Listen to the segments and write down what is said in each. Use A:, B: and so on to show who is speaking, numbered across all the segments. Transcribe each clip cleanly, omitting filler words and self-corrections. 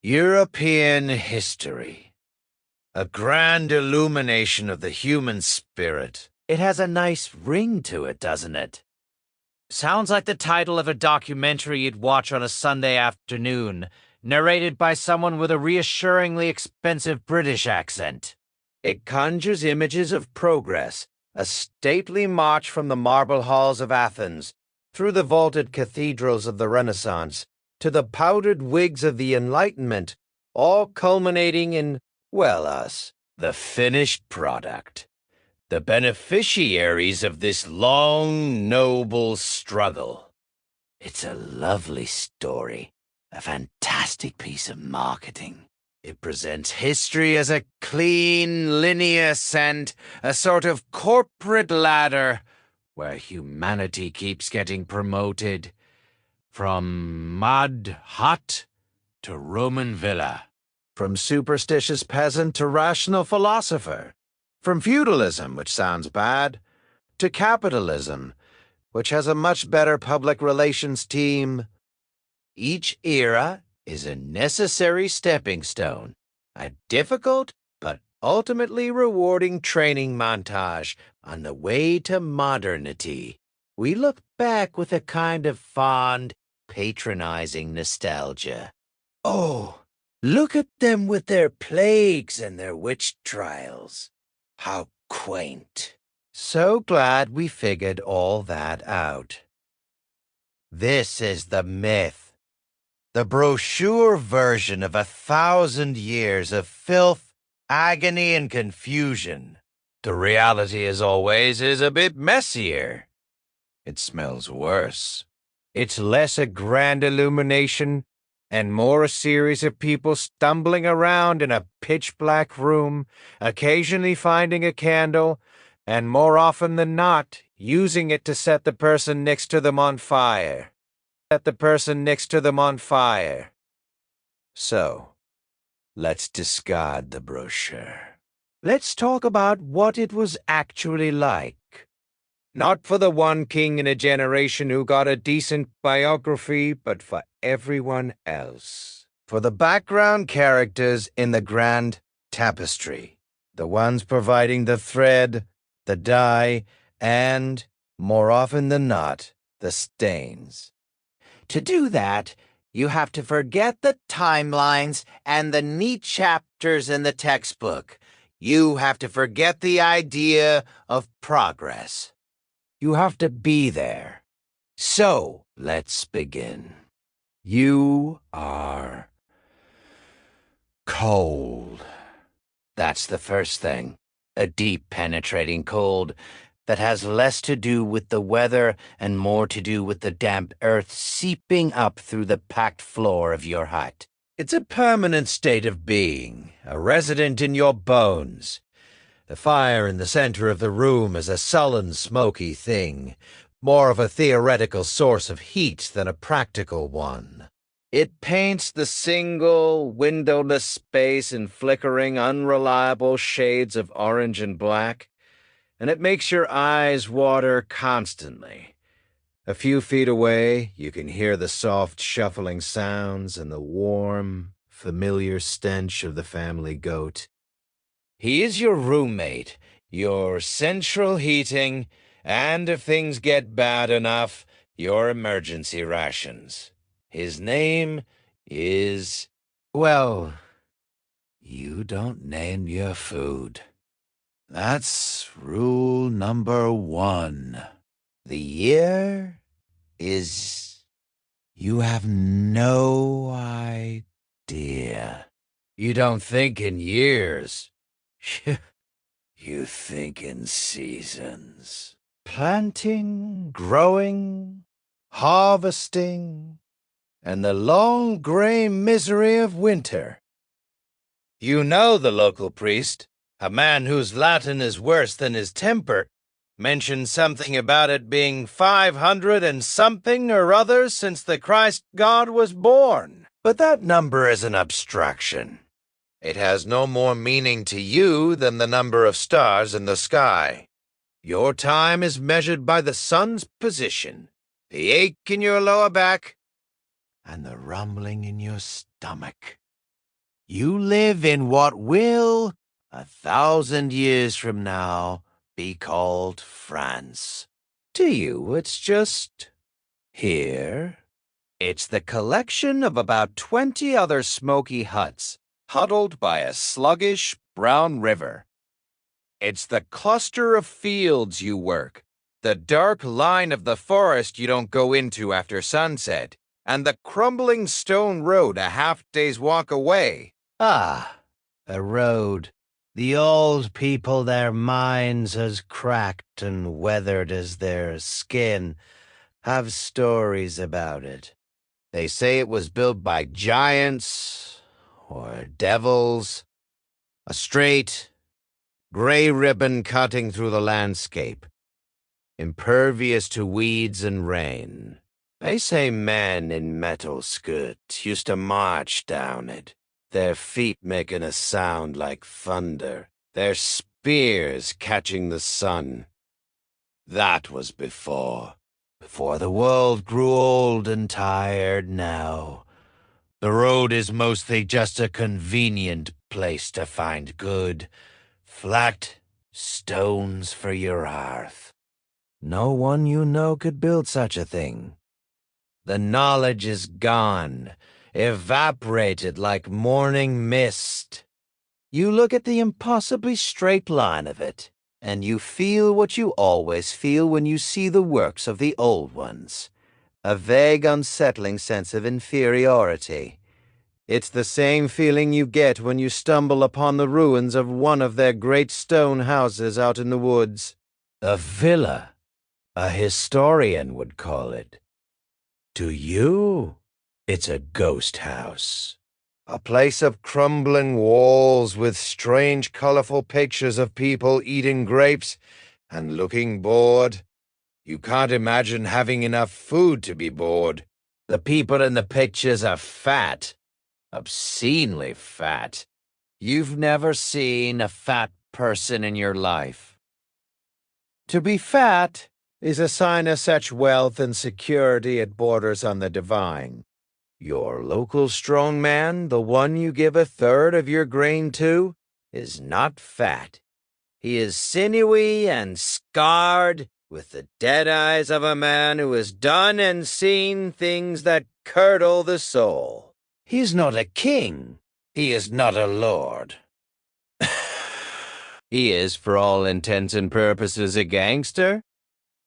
A: European history. A grand illumination of the human spirit. It has a nice ring to it, doesn't it? Sounds like the title of a documentary you'd watch on a Sunday afternoon, narrated by someone with a reassuringly expensive British accent. It conjures images of progress, a stately march from the marble halls of Athens, through the vaulted cathedrals of the Renaissance, to the powdered wigs of the Enlightenment, all culminating in, well, us, the finished product. The beneficiaries of this long, noble struggle. It's a lovely story, a fantastic piece of marketing. It presents history as a clean, linear ascent, a sort of corporate ladder where humanity keeps getting promoted from mud hut to Roman villa, from superstitious peasant to rational philosopher, from feudalism, which sounds bad, to capitalism, which has a much better public relations team. Each era is a necessary stepping stone, a difficult but ultimately rewarding training montage on the way to modernity. We look back with a kind of fond, patronizing nostalgia. Oh, look at them with their plagues and their witch trials. How quaint. So glad we figured all that out. This is the myth. The brochure version of 1,000 years of filth, agony, and confusion. The reality, as always, is a bit messier. It smells worse. It's less a grand illumination and more a series of people stumbling around in a pitch-black room, occasionally finding a candle, and more often than not, using it to set the person next to them on fire. So, let's discard the brochure. Let's talk about what it was actually like. Not for the one king in a generation who got a decent biography, but for everyone else. For the background characters in the grand tapestry. The ones providing the thread, the dye, and, more often than not, the stains. To do that, you have to forget the timelines and the neat chapters in the textbook. You have to forget the idea of progress. You have to be there. So, let's begin. You are cold. That's the first thing. A deep, penetrating cold that has less to do with the weather and more to do with the damp earth seeping up through the packed floor of your hut. It's a permanent state of being, a resident in your bones. The fire in the center of the room is a sullen, smoky thing, more of a theoretical source of heat than a practical one. It paints the single, windowless space in flickering, unreliable shades of orange and black, and it makes your eyes water constantly. A few feet away, you can hear the soft, shuffling sounds and the warm, familiar stench of the family goat. He is your roommate, your central heating, and if things get bad enough, your emergency rations. His name is, well, you don't name your food. That's rule number 1. The year is, you have no idea. You don't think in years. You think in seasons. Planting, growing, harvesting, and the long gray misery of winter. You know the local priest, a man whose Latin is worse than his temper, mentioned something about it being 500 and something or other since the Christ God was born. But that number is an abstraction. It has no more meaning to you than the number of stars in the sky. Your time is measured by the sun's position, the ache in your lower back, and the rumbling in your stomach. You live in what will, 1,000 years from now, be called France. To you, it's just here. It's the collection of about 20 other smoky huts, huddled by a sluggish brown river. It's the cluster of fields you work, the dark line of the forest you don't go into after sunset, and the crumbling stone road a half-day's walk away. Ah, a road. The old people, their minds as cracked and weathered as their skin, have stories about it. They say it was built by giants or devils. A straight, gray ribbon cutting through the landscape, impervious to weeds and rain. They say men in metal skirts used to march down it, their feet making a sound like thunder, their spears catching the sun. That was before the world grew old and tired now. The road is mostly just a convenient place to find good, flat stones for your hearth. No one you know could build such a thing. The knowledge is gone, evaporated like morning mist. You look at the impossibly straight line of it, and you feel what you always feel when you see the works of the old ones. A vague, unsettling sense of inferiority. It's the same feeling you get when you stumble upon the ruins of one of their great stone houses out in the woods. A villa, a historian would call it. To you, it's a ghost house. A place of crumbling walls with strange, colorful pictures of people eating grapes and looking bored. You can't imagine having enough food to be bored. The people in the pictures are fat. Obscenely fat. You've never seen a fat person in your life. To be fat is a sign of such wealth and security it borders on the divine. Your local strong man, the one you give a third of your grain to, is not fat. He is sinewy and scarred, with the dead eyes of a man who has done and seen things that curdle the soul. He is not a king. He is not a lord. He is, for all intents and purposes, a gangster.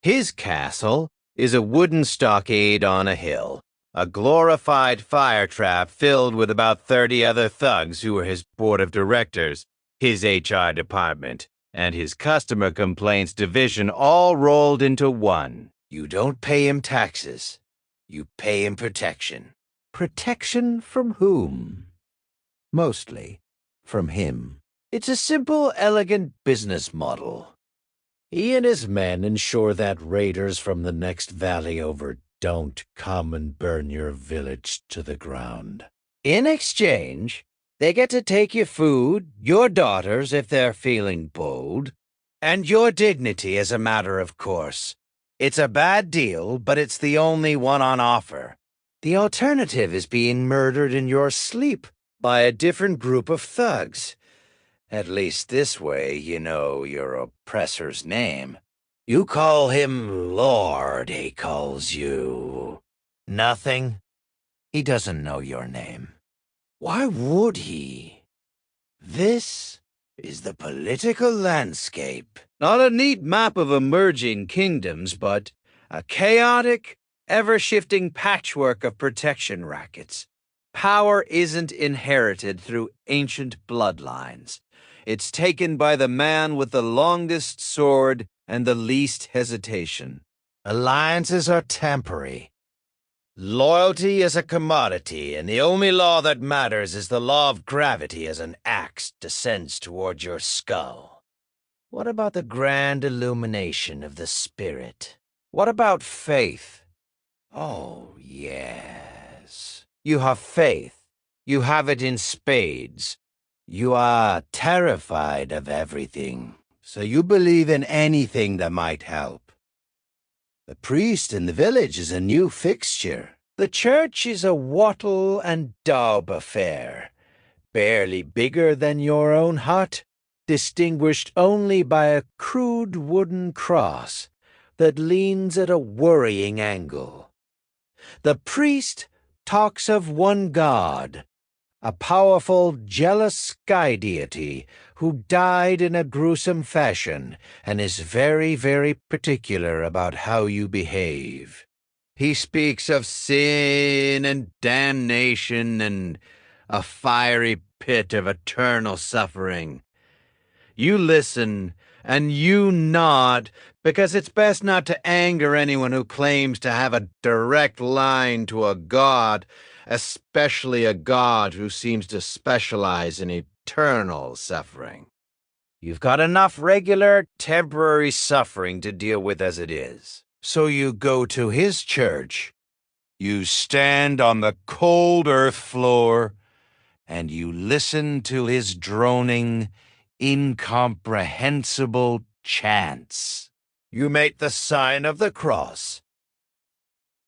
A: His castle is a wooden stockade on a hill, a glorified fire trap filled with about 30 other thugs who are his board of directors, his HR department, and his customer complaints division all rolled into one. You don't pay him taxes. You pay him protection. Protection from whom? Mostly from him. It's a simple, elegant business model. He and his men ensure that raiders from the next valley over don't come and burn your village to the ground. In exchange, they get to take your food, your daughters if they're feeling bold, and your dignity as a matter of course. It's a bad deal, but it's the only one on offer. The alternative is being murdered in your sleep by a different group of thugs. At least this way you know your oppressor's name. You call him Lord, he calls you nothing. He doesn't know your name. Why would he? This is the political landscape. Not a neat map of emerging kingdoms, but a chaotic, ever-shifting patchwork of protection rackets. Power isn't inherited through ancient bloodlines. It's taken by the man with the longest sword and the least hesitation. Alliances are temporary. Loyalty is a commodity, and the only law that matters is the law of gravity as an axe descends toward your skull. What about the grand illumination of the spirit? What about faith? Oh, yes. You have faith. You have it in spades. You are terrified of everything, so you believe in anything that might help. The priest in the village is a new fixture. The church is a wattle and daub affair. barely bigger than your own hut, distinguished only by a crude wooden cross that leans at a worrying angle. The priest talks of one God, a powerful, jealous sky deity who died in a gruesome fashion and is very, very particular about how you behave. He speaks of sin and damnation and a fiery pit of eternal suffering. You listen and you nod because it's best not to anger anyone who claims to have a direct line to a god, especially a god who seems to specialize in eternal suffering. You've got enough regular, temporary suffering to deal with as it is. So you go to his church. You stand on the cold earth floor and you listen to his droning, incomprehensible chants. You make the sign of the cross.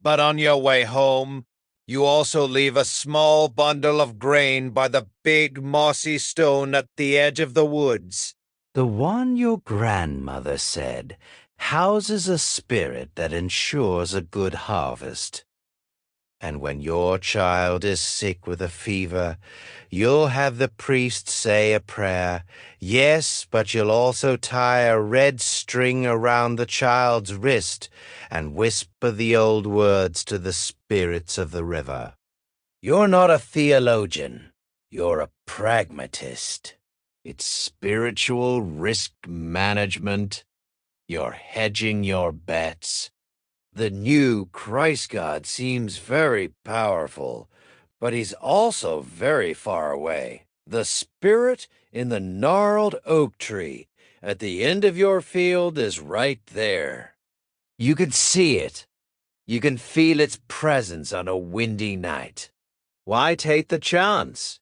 A: But on your way home, you also leave a small bundle of grain by the big mossy stone at the edge of the woods. The one your grandmother said houses a spirit that ensures a good harvest. And when your child is sick with a fever, you'll have the priest say a prayer. Yes, but you'll also tie a red string around the child's wrist and whisper the old words to the spirits of the river. You're not a theologian. You're a pragmatist. It's spiritual risk management. You're hedging your bets. The new Christ God seems very powerful, but he's also very far away. The spirit in the gnarled oak tree at the end of your field is right there. You can see it. You can feel its presence on a windy night. Why take the chance?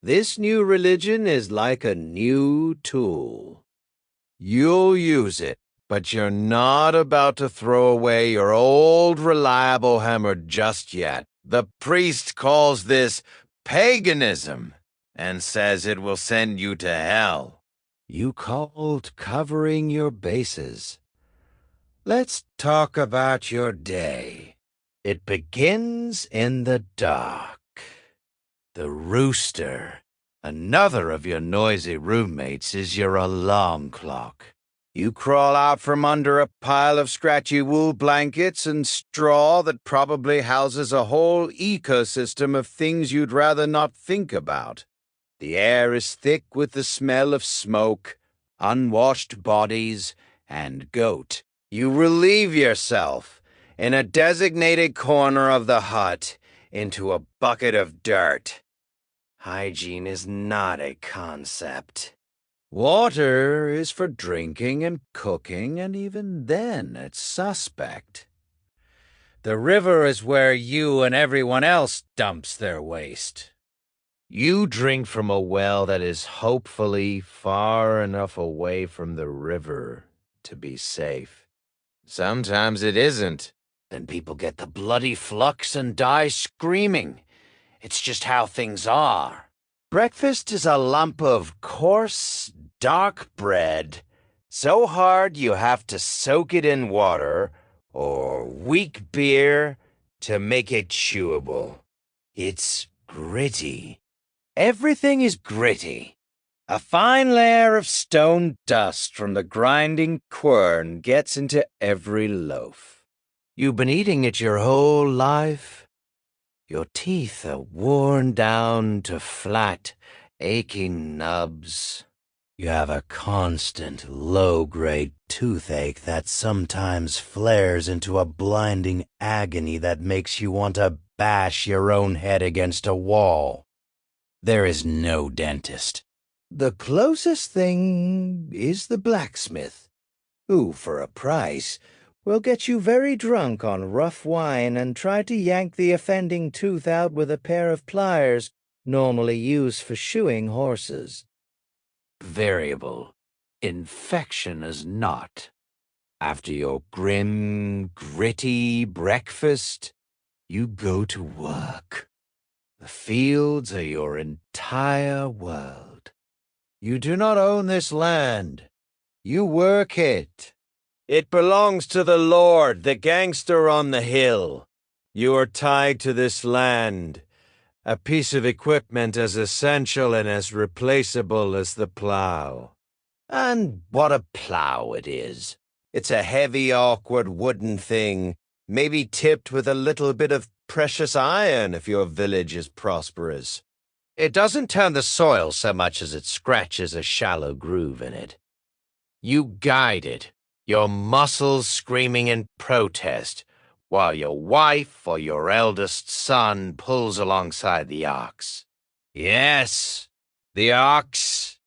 A: This new religion is like a new tool. You'll use it. But you're not about to throw away your old reliable hammer just yet. The priest calls this paganism and says it will send you to hell. You called covering your bases. Let's talk about your day. It begins in the dark. The rooster, another of your noisy roommates, is your alarm clock. You crawl out from under a pile of scratchy wool blankets and straw that probably houses a whole ecosystem of things you'd rather not think about. The air is thick with the smell of smoke, unwashed bodies, and goat. You relieve yourself in a designated corner of the hut into a bucket of dirt. Hygiene is not a concept. Water is for drinking and cooking, and even then it's suspect. The river is where you and everyone else dumps their waste. You drink from a well that is hopefully far enough away from the river to be safe. Sometimes it isn't. Then people get the bloody flux and die screaming. It's just how things are. Breakfast is a lump of coarse, dark bread, so hard you have to soak it in water or weak beer to make it chewable. It's gritty. Everything is gritty. A fine layer of stone dust from the grinding quern gets into every loaf. You've been eating it your whole life. Your teeth are worn down to flat, aching nubs. You have a constant, low-grade toothache that sometimes flares into a blinding agony that makes you want to bash your own head against a wall. There is no dentist. The closest thing is the blacksmith, who, for a price, will get you very drunk on rough wine and try to yank the offending tooth out with a pair of pliers normally used for shoeing horses. Variable. Infection is not. After your grim, gritty breakfast, you go to work. The fields are your entire world. You do not own this land. You work it. It belongs to the Lord, the gangster on the hill. You are tied to this land, a piece of equipment as essential and as replaceable as the plow. And what a plow it is. It's a heavy, awkward wooden thing, maybe tipped with a little bit of precious iron if your village is prosperous. It doesn't turn the soil so much as it scratches a shallow groove in it. You guide it, your muscles screaming in protest, while your wife or your eldest son pulls alongside the ox. Yes, the ox.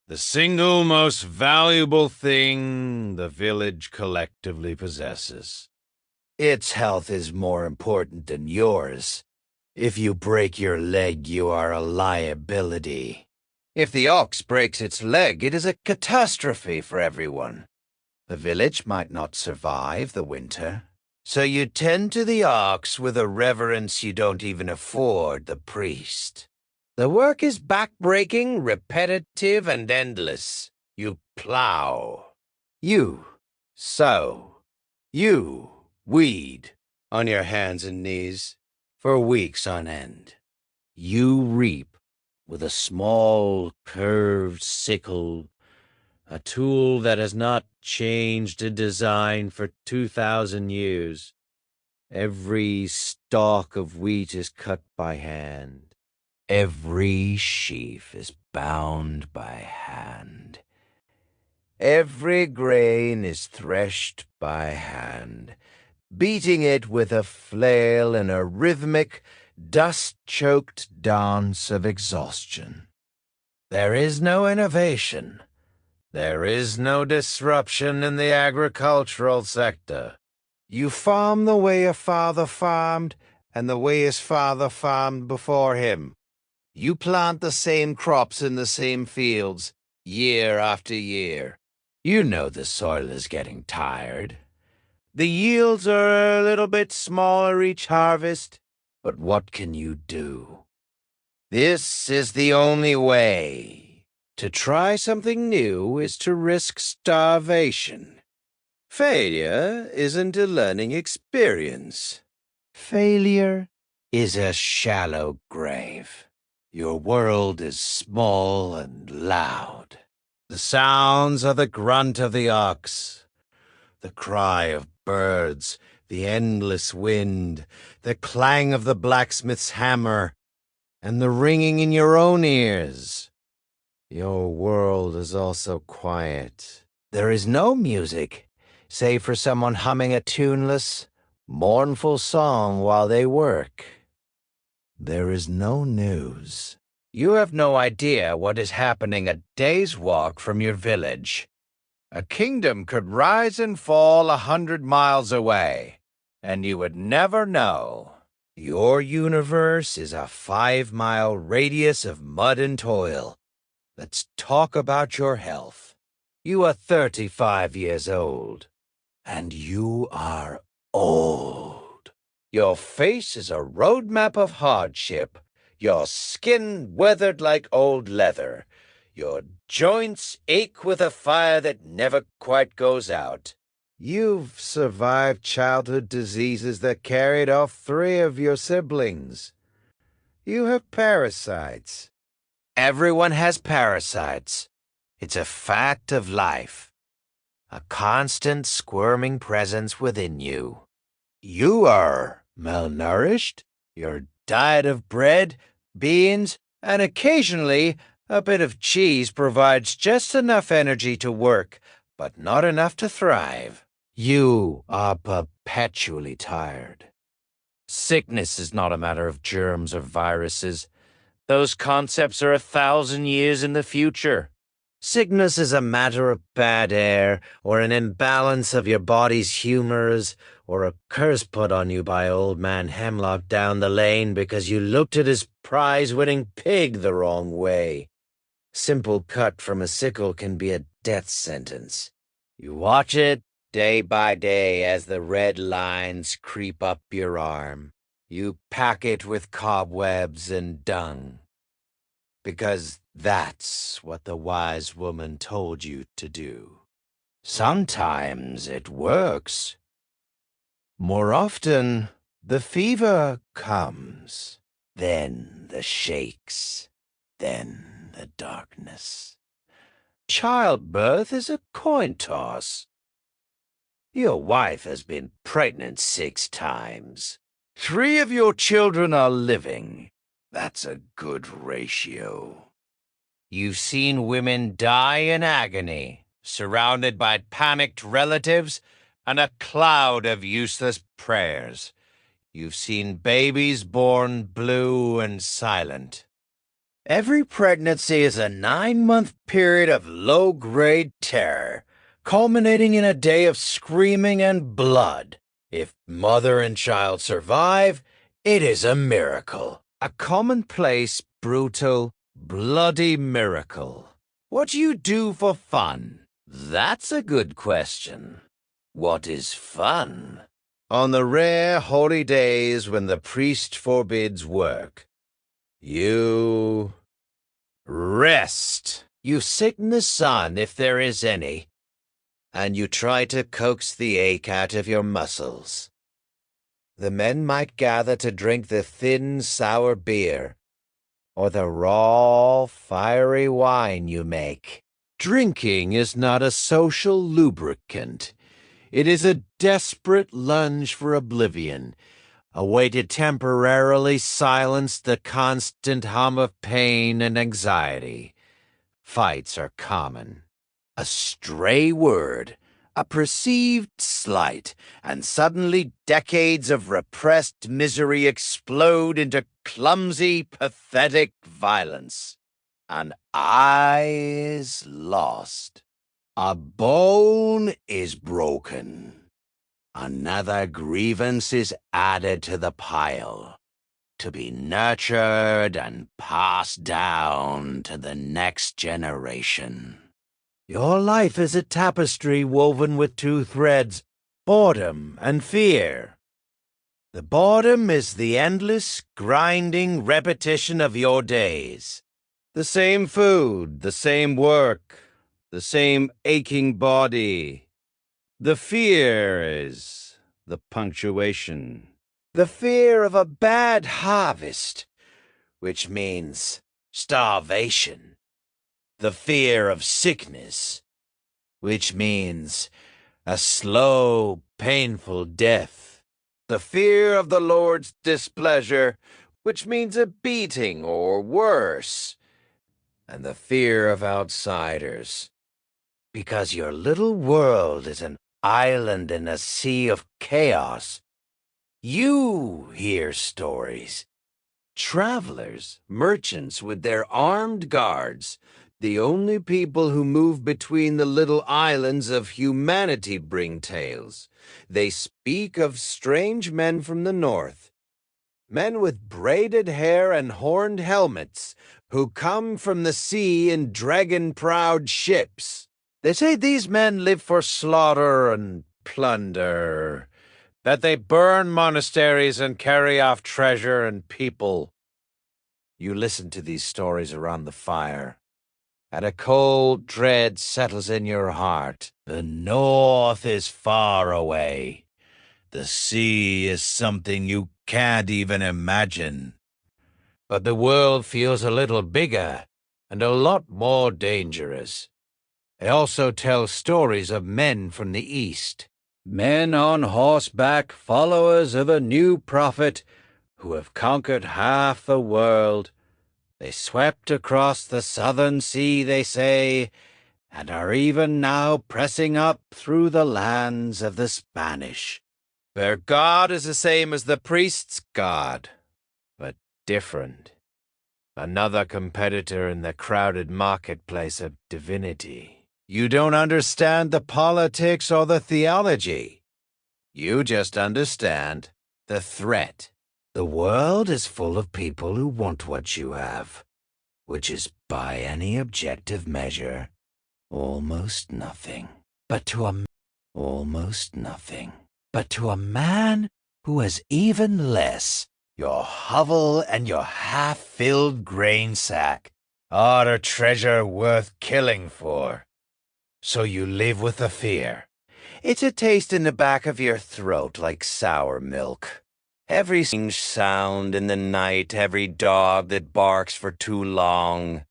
A: The single most valuable thing the village collectively possesses. Its health is more important than yours. If you break your leg, you are a liability. If the ox breaks its leg, it is a catastrophe for everyone. The village might not survive the winter, so you tend to the ox with a reverence you don't even afford the priest. The work is back-breaking, repetitive, and endless. You plow. You sow. You weed on your hands and knees for weeks on end. You reap with a small, curved sickle, a tool that has not changed in design for 2,000 years. Every stalk of wheat is cut by hand. Every sheaf is bound by hand. Every grain is threshed by hand, beating it with a flail in a rhythmic, dust-choked dance of exhaustion. There is no innovation. There is no disruption in the agricultural sector. You farm the way your father farmed, and the way his father farmed before him. You plant the same crops in the same fields, year after year. You know the soil is getting tired. The yields are a little bit smaller each harvest, but what can you do? This is the only way. To try something new is to risk starvation. Failure isn't a learning experience. Failure is a shallow grave. Your world is small and loud. The sounds are the grunt of the ox, the cry of birds, the endless wind, the clang of the blacksmith's hammer, and the ringing in your own ears. Your world is also quiet. There is no music, save for someone humming a tuneless, mournful song while they work. There is no news. You have no idea what is happening a day's walk from your village. A kingdom could rise and fall 100 miles away, and you would never know. Your universe is a 5-mile radius of mud and toil. Let's talk about your health. You are 35 years old, and you are old. Your face is a roadmap of hardship, your skin weathered like old leather, your joints ache with a fire that never quite goes out. You've survived childhood diseases that carried off 3 of your siblings. You have parasites. Everyone has parasites. It's a fact of life. A constant squirming presence within you. You are malnourished. Your diet of bread, beans, and occasionally a bit of cheese provides just enough energy to work, but not enough to thrive. You are perpetually tired. Sickness is not a matter of germs or viruses. Those concepts are 1,000 years in the future. Sickness is a matter of bad air, or an imbalance of your body's humors, or a curse put on you by old man Hemlock down the lane because you looked at his prize-winning pig the wrong way. Simple cut from a sickle can be a death sentence. You watch it day by day as the red lines creep up your arm. You pack it with cobwebs and dung, because that's what the wise woman told you to do. Sometimes it works. More often, the fever comes, then the shakes, then the darkness. Childbirth is a coin toss. Your wife has been pregnant 6 times. 3 of your children are living. That's a good ratio. You've seen women die in agony, surrounded by panicked relatives and a cloud of useless prayers. You've seen babies born blue and silent. Every pregnancy is a 9-month period of low-grade terror, culminating in a day of screaming and blood. If mother and child survive, it is a miracle. A commonplace, brutal, bloody miracle. What do you do for fun? That's a good question. What is fun? On the rare holy days when the priest forbids work, you rest. You sit in the sun if there is any, and you try to coax the ache out of your muscles. The men might gather to drink the thin, sour beer, or the raw, fiery wine you make. Drinking is not a social lubricant. It is a desperate lunge for oblivion, a way to temporarily silence the constant hum of pain and anxiety. Fights are common. A stray word, a perceived slight, and suddenly decades of repressed misery explode into clumsy, pathetic violence. An eye is lost. A bone is broken. Another grievance is added to the pile, to be nurtured and passed down to the next generation. Your life is a tapestry woven with 2 threads, boredom and fear. The boredom is the endless, grinding repetition of your days. The same food, the same work, the same aching body. The fear is the punctuation. The fear of a bad harvest, which means starvation. The fear of sickness, which means a slow, painful death. The fear of the Lord's displeasure, which means a beating or worse. And the fear of outsiders, because your little world is an island in a sea of chaos. You hear stories. Travelers, merchants with their armed guards, the only people who move between the little islands of humanity bring tales. They speak of strange men from the north, men with braided hair and horned helmets, who come from the sea in dragon-prowed ships. They say these men live for slaughter and plunder, that they burn monasteries and carry off treasure and people. You listen to these stories around the fire, and a cold dread settles in your heart. The north is far away. The sea is something you can't even imagine. But the world feels a little bigger and a lot more dangerous. They also tell stories of men from the east, men on horseback, followers of a new prophet who have conquered half the world. They swept across the southern sea, they say, and are even now pressing up through the lands of the Spanish. Their God is the same as the priest's God, but different. Another competitor in the crowded marketplace of divinity. You don't understand the politics or the theology. You just understand the threat. The world is full of people who want what you have, which is, by any objective measure, almost nothing. But to a man who has even less, Your hovel and your half-filled grain sack are a treasure worth killing for. So you live with the fear. It's a taste in the back of your throat like sour milk. Every strange sound in the night, every dog that barks for too long,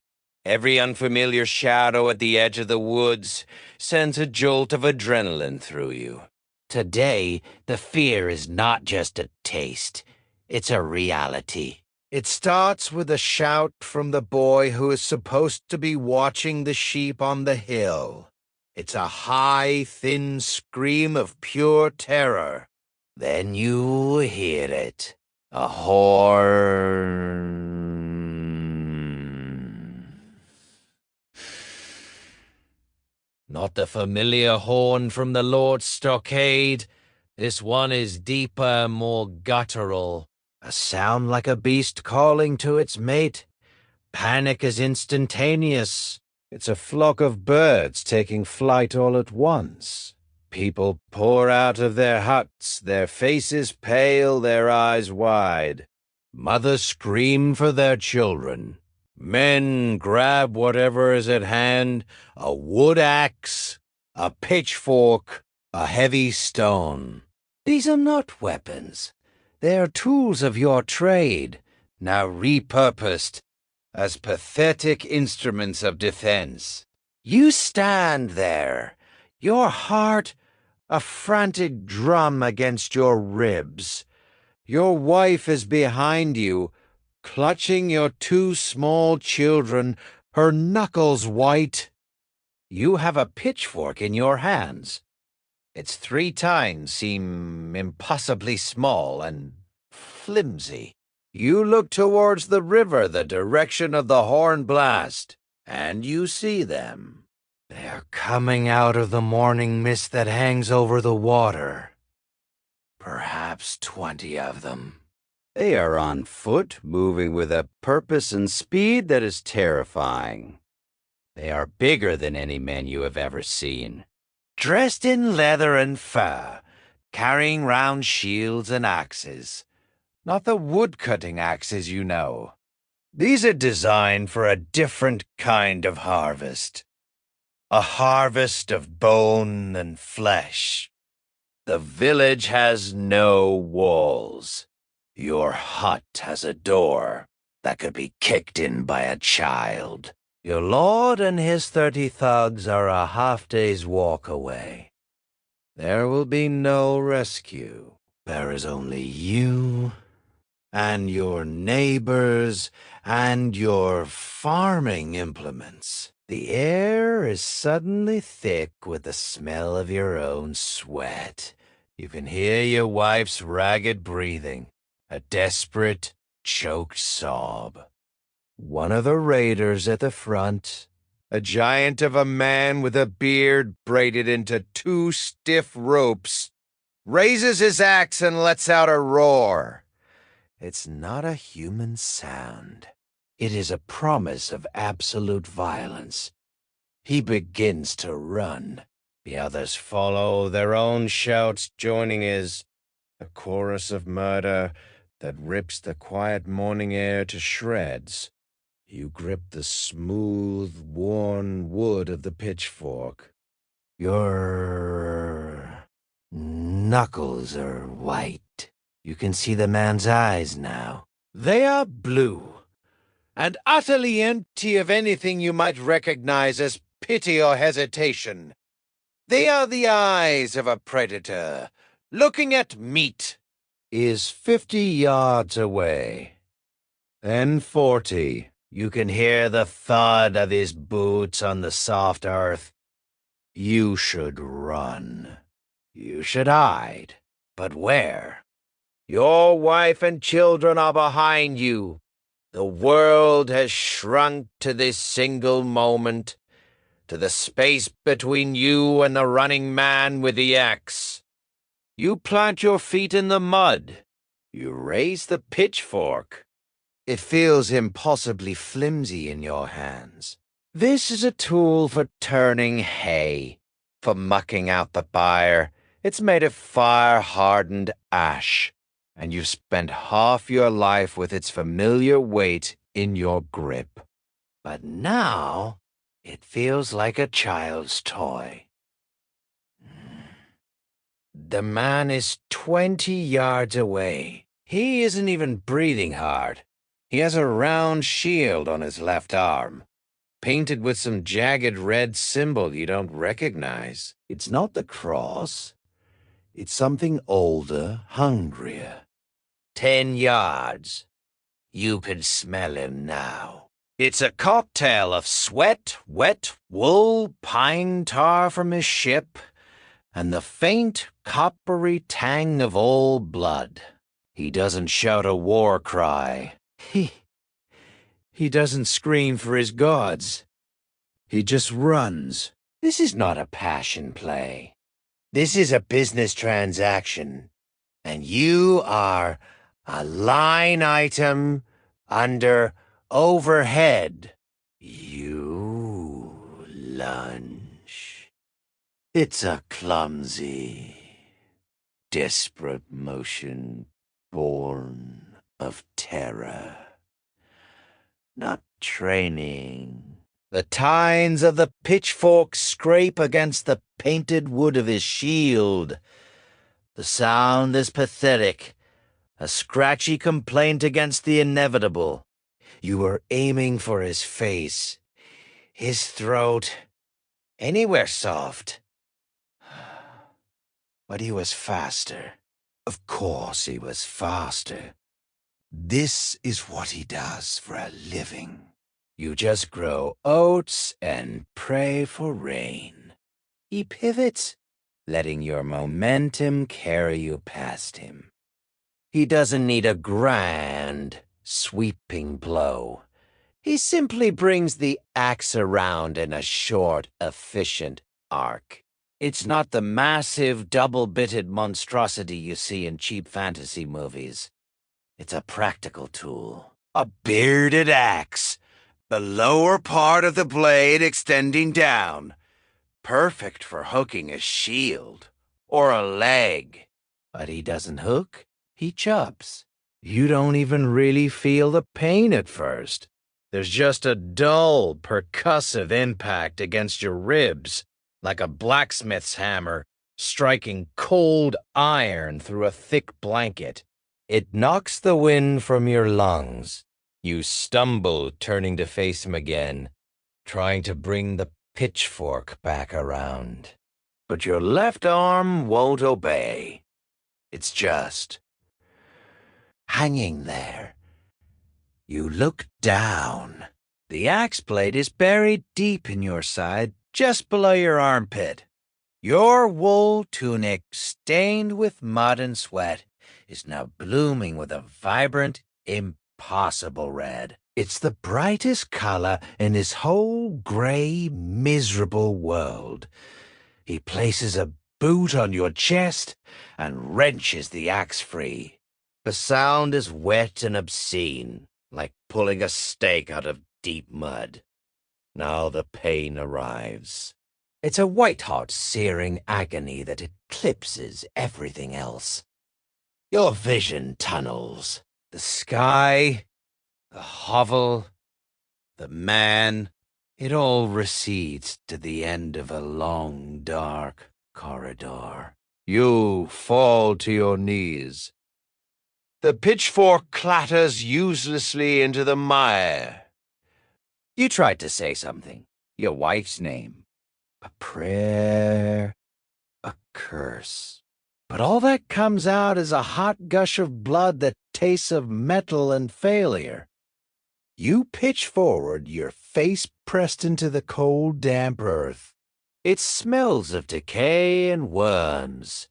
A: every unfamiliar shadow at the edge of the woods sends a jolt of adrenaline through you. Today, the fear is not just a taste, it's a reality. It starts with a shout from the boy who is supposed to be watching the sheep on the hill. It's a high, thin scream of pure terror. Then you hear it. A horn. Not the familiar horn from the Lord's stockade. This one is deeper, more guttural. A sound like a beast calling to its mate. Panic is instantaneous. It's a flock of birds taking flight all at once. People pour out of their huts, their faces pale, their eyes wide. Mothers scream for their children. Men grab whatever is at hand, a wood axe, a pitchfork, a heavy stone. These are not weapons. They are tools of your trade, now repurposed as pathetic instruments of defense. You stand there, your heart a frantic drum against your ribs. Your wife is behind you, clutching your two small children, her knuckles white. You have a pitchfork in your hands. Its 3 tines seem impossibly small and flimsy. You look towards the river, the direction of the horn blast, and you see them. They are coming out of the morning mist that hangs over the water. Perhaps 20 of them. They are on foot, moving with a purpose and speed that is terrifying. They are bigger than any men you have ever seen. Dressed in leather and fur, carrying round shields and axes. Not the wood-cutting axes, you know. These are designed for a different kind of harvest. A harvest of bone and flesh. The village has no walls. Your hut has a door that could be kicked in by a child. Your lord and his 30 thugs are a half-day's walk away. There will be no rescue. There is only you and your neighbors and your farming implements. The air is suddenly thick with the smell of your own sweat. You can hear your wife's ragged breathing, a desperate, choked sob. One of the raiders at the front, a giant of a man with a beard braided into 2 stiff ropes, raises his axe and lets out a roar. It's not a human sound. It is a promise of absolute violence. He begins to run. The others follow, their own shouts joining his, a chorus of murder that rips the quiet morning air to shreds. You grip the smooth, worn wood of the pitchfork. Your knuckles are white. You can see the man's eyes now. They are blue, and utterly empty of anything you might recognize as pity or hesitation. They are the eyes of a predator, looking at meat. He is 50 yards away. Then 40. You can hear the thud of his boots on the soft earth. You should run. You should hide. But where? Your wife and children are behind you. The world has shrunk to this single moment, to the space between you and the running man with the axe. You plant your feet in the mud. You raise the pitchfork. It feels impossibly flimsy in your hands. This is a tool for turning hay, for mucking out the fire. It's made of fire-hardened ash. and you've spent half your life with its familiar weight in your grip. But now, it feels like a child's toy. The man is 20 yards away. He isn't even breathing hard. He has a round shield on his left arm, painted with some jagged red symbol you don't recognize. It's not the cross. It's something older, hungrier. 10 yards. You can smell him now. It's a cocktail of sweat, wet wool, pine tar from his ship, and the faint, coppery tang of old blood. He doesn't shout a war cry. He doesn't scream for his gods. He just runs. This is not a passion play. This is a business transaction. And you are a line item under overhead. You lunge. It's a clumsy, desperate motion born of terror. Not training. The tines of the pitchfork scrape against the painted wood of his shield. The sound is pathetic, a scratchy complaint against the inevitable. You were aiming for his face, his throat, anywhere soft. But he was faster. Of course he was faster. This is what he does for a living. You just grow oats and pray for rain. He pivots, letting your momentum carry you past him. He doesn't need a grand, sweeping blow. He simply brings the axe around in a short, efficient arc. It's not the massive, double-bitted monstrosity you see in cheap fantasy movies. It's a practical tool. A bearded axe, the lower part of the blade extending down. Perfect for hooking a shield or a leg. But he doesn't hook, he chops. You don't even really feel the pain at first. There's just a dull, percussive impact against your ribs, like a blacksmith's hammer striking cold iron through a thick blanket. It knocks the wind from your lungs. You stumble, turning to face him again, trying to bring the pitchfork back around. But your left arm won't obey. It's just hanging there. You look down. The axe blade is buried deep in your side, just below your armpit. Your wool tunic, stained with mud and sweat, is now blooming with a vibrant, impossible red. It's the brightest color in his whole gray, miserable world. He places a boot on your chest and wrenches the axe free. The sound is wet and obscene, like pulling a stake out of deep mud. Now the pain arrives. It's a white-hot, searing agony that eclipses everything else. Your vision tunnels. The sky, the hovel, the man, it all recedes to the end of a long, dark corridor. You fall to your knees. The pitchfork clatters uselessly into the mire. You tried to say something, your wife's name, a prayer, a curse. But all that comes out is a hot gush of blood that tastes of metal and failure. You pitch forward, your face pressed into the cold, damp earth. It smells of decay and worms.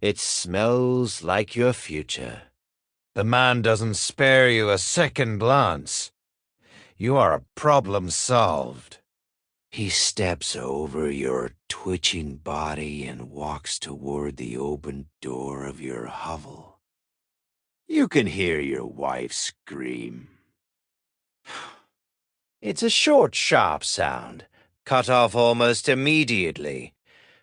A: It smells like your future. The man doesn't spare you a second glance. You are a problem solved. He steps over your twitching body and walks toward the open door of your hovel. You can hear your wife scream. It's a short, sharp sound, cut off almost immediately.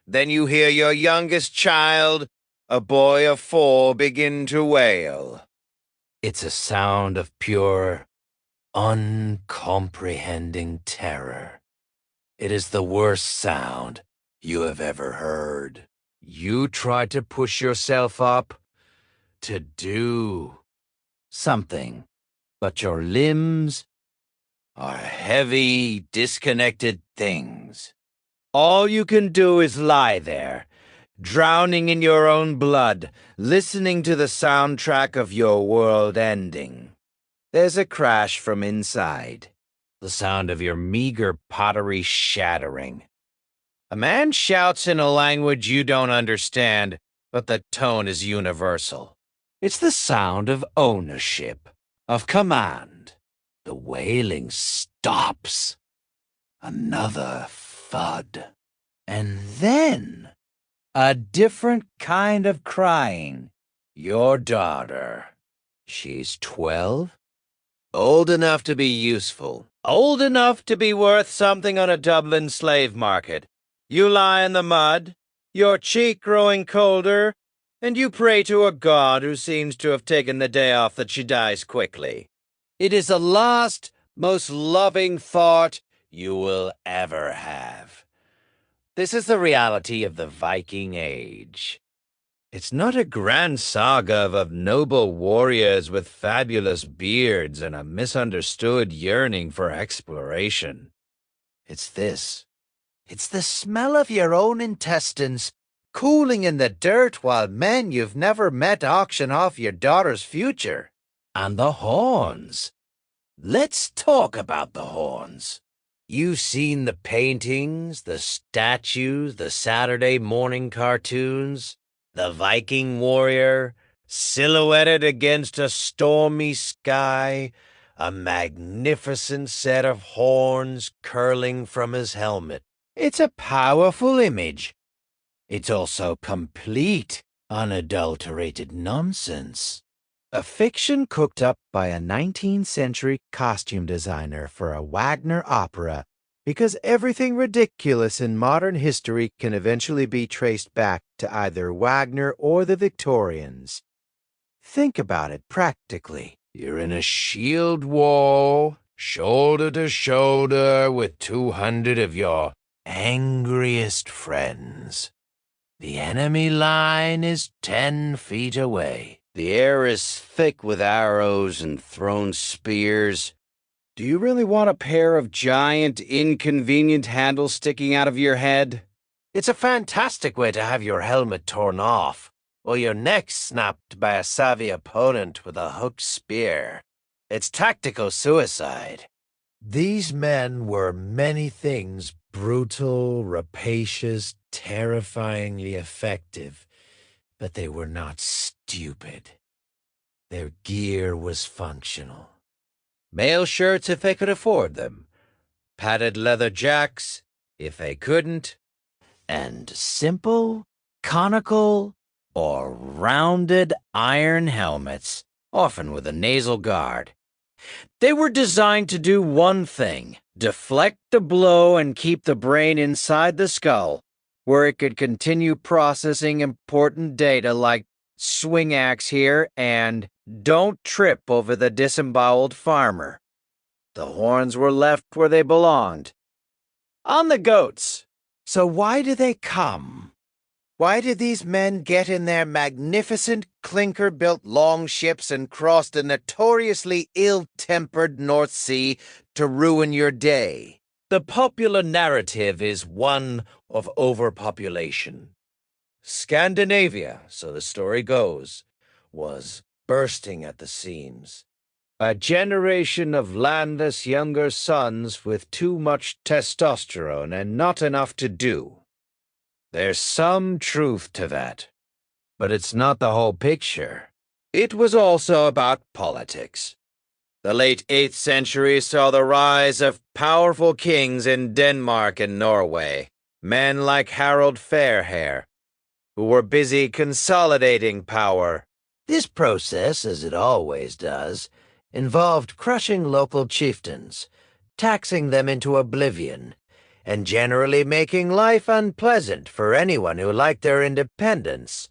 A: Then you hear your youngest child a boy of 4 begin to wail. It's a sound of pure, uncomprehending terror. It is the worst sound you have ever heard. You try to push yourself up to do something, but your limbs are heavy, disconnected things. All you can do is lie there, drowning in your own blood, listening to the soundtrack of your world ending. There's a crash from inside, the sound of your meager pottery shattering. A man shouts in a language you don't understand, but the tone is universal. It's the sound of ownership, of command. The wailing stops. Another thud. And then a different kind of crying. Your daughter. She's 12. Old enough to be useful. Old enough to be worth something on a Dublin slave market. You lie in the mud, your cheek growing colder, and you pray to a god who seems to have taken the day off that she dies quickly. It is the last, most loving thought you will ever have. This is the reality of the Viking Age. It's not a grand saga of noble warriors with fabulous beards and a misunderstood yearning for exploration. It's this. It's the smell of your own intestines cooling in the dirt while men you've never met auction off your daughter's future. And the horns. Let's talk about the horns. You've seen the paintings, the statues, the Saturday morning cartoons. The Viking warrior, silhouetted against a stormy sky, a magnificent set of horns curling from his helmet. It's a powerful image. It's also complete, unadulterated nonsense. A fiction cooked up by a 19th century costume designer for a Wagner opera, because everything ridiculous in modern history can eventually be traced back to either Wagner or the Victorians. Think about it practically. You're in a shield wall, shoulder to shoulder with 200 of your angriest friends. The enemy line is 10 feet away. The air is thick with arrows and thrown spears. Do you really want a pair of giant, inconvenient handles sticking out of your head? It's a fantastic way to have your helmet torn off, or your neck snapped by a savvy opponent with a hooked spear. It's tactical suicide. These men were many things: brutal, rapacious, terrifyingly effective, but they were not stupid. Their gear was functional. Mail shirts if they could afford them, padded leather jacks if they couldn't, and simple, conical, or rounded iron helmets, often with a nasal guard. They were designed to do one thing: deflect the blow and keep the brain inside the skull, where it could continue processing important data like swing axe here and don't trip over the disemboweled farmer. The horns were left where they belonged, on the goats. So why do they come? Why did these men get in their magnificent clinker-built longships and cross the notoriously ill-tempered North Sea to ruin your day? The popular narrative is one of overpopulation. Scandinavia, so the story goes, was bursting at the seams. A generation of landless younger sons with too much testosterone and not enough to do. There's some truth to that, but it's not the whole picture. It was also about politics. The late 8th century saw the rise of powerful kings in Denmark and Norway, men like Harald Fairhair, who were busy consolidating power. This process, as it always does, involved crushing local chieftains, taxing them into oblivion, and generally making life unpleasant for anyone who liked their independence.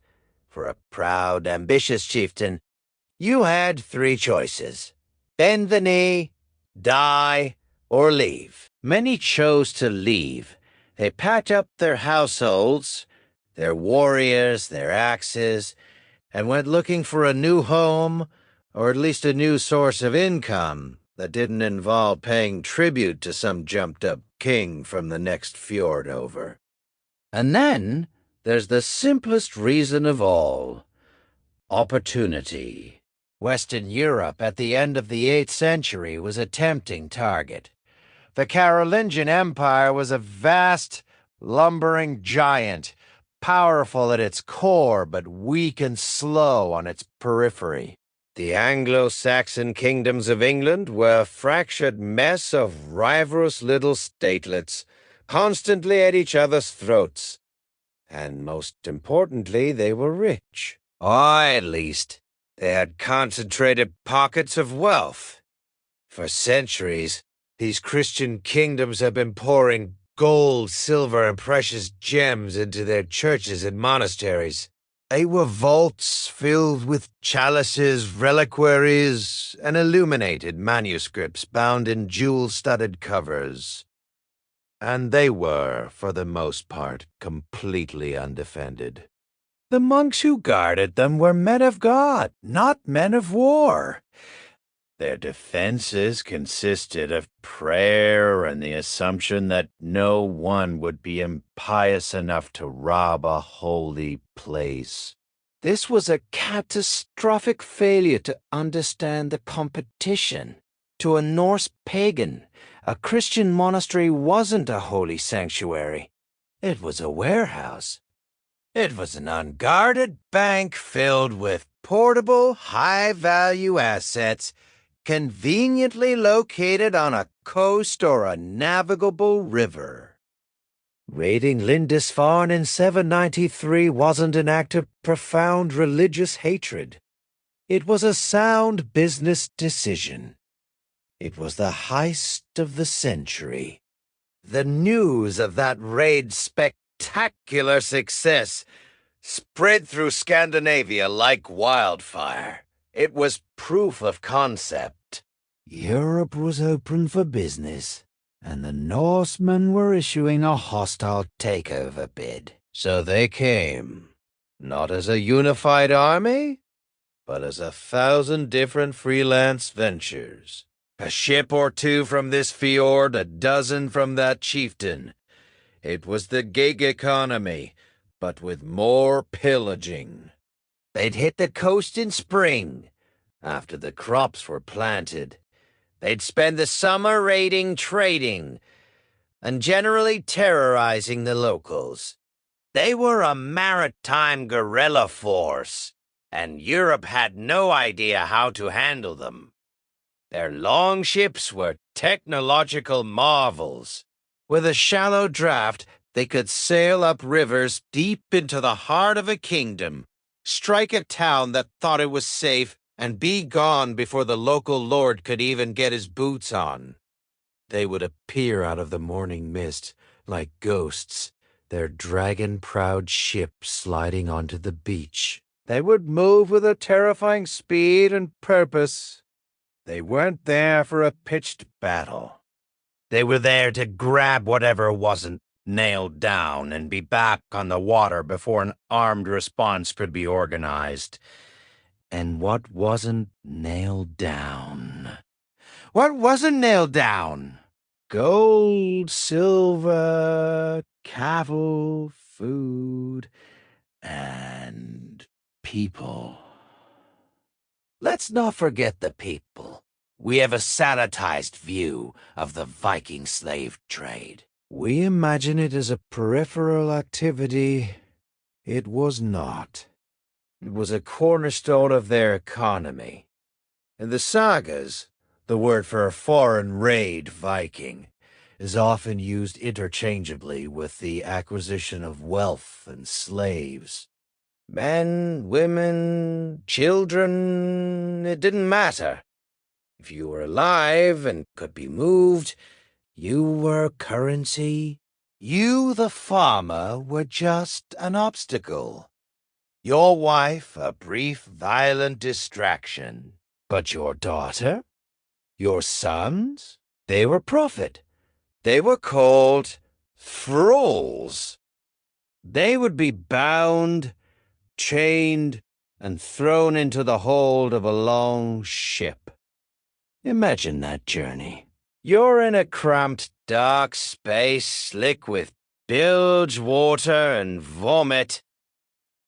A: For a proud, ambitious chieftain, you had three choices: bend the knee, die, or leave. Many chose to leave. They packed up their households, their warriors, their axes, and went looking for a new home, or at least a new source of income that didn't involve paying tribute to some jumped-up king from the next fjord over. And then there's the simplest reason of all: opportunity. Western Europe at the end of the 8th century was a tempting target. The Carolingian Empire was a vast, lumbering giant, powerful at its core but weak and slow on its periphery. The Anglo-Saxon kingdoms of England were a fractured mess of rivalrous little statelets, constantly at each other's throats. And most importantly, they were rich. Or at least, they had concentrated pockets of wealth. For centuries, these Christian kingdoms have been pouring gold, silver, and precious gems into their churches and monasteries. They were vaults filled with chalices, reliquaries, and illuminated manuscripts bound in jewel-studded covers. And they were, for the most part, completely undefended. The monks who guarded them were men of God, not men of war. Their defenses consisted of prayer and the assumption that no one would be impious enough to rob a holy place. This was a catastrophic failure to understand the competition. To a Norse pagan, a Christian monastery wasn't a holy sanctuary. It was a warehouse. It was an unguarded bank filled with portable, high-value assets conveniently located on a coast or a navigable river. Raiding Lindisfarne in 793 wasn't an act of profound religious hatred. It was a sound business decision. It was the heist of the century. The news of that raid's spectacular success spread through Scandinavia like wildfire. It was proof of concept. Europe was open for business, and the Norsemen were issuing a hostile takeover bid. So they came, not as a unified army, but as 1,000 different freelance ventures. A ship or two from this fjord, a dozen from that chieftain. It was the gig economy, but with more pillaging. They'd hit the coast in spring, after the crops were planted. They'd spend the summer raiding, trading, and generally terrorizing the locals. They were a maritime guerrilla force, and Europe had no idea how to handle them. Their longships were technological marvels. With a shallow draft, they could sail up rivers deep into the heart of a kingdom, strike a town that thought it was safe, and be gone before the local lord could even get his boots on. They would appear out of the morning mist like ghosts, their dragon-proud ship sliding onto the beach. They would move with a terrifying speed and purpose. They weren't there for a pitched battle. They were there to grab whatever wasn't nailed down and be back on the water before an armed response could be organized. And what wasn't nailed down? What wasn't nailed down? Gold, silver, cattle, food, and people. Let's not forget the people. We have a sanitized view of the Viking slave trade. We imagine it as a peripheral activity. It was not. It was a cornerstone of their economy. In the sagas, the word for a foreign raid Viking is often used interchangeably with the acquisition of wealth and slaves. Men, women, children, it didn't matter. If you were alive and could be moved, you were currency. You, the farmer, were just an obstacle. Your wife, a brief, violent distraction. But your daughter? Your sons? They were profit. They were called thralls. They would be bound, chained, and thrown into the hold of a long ship. Imagine that journey. You're in a cramped, dark space slick with bilge water and vomit.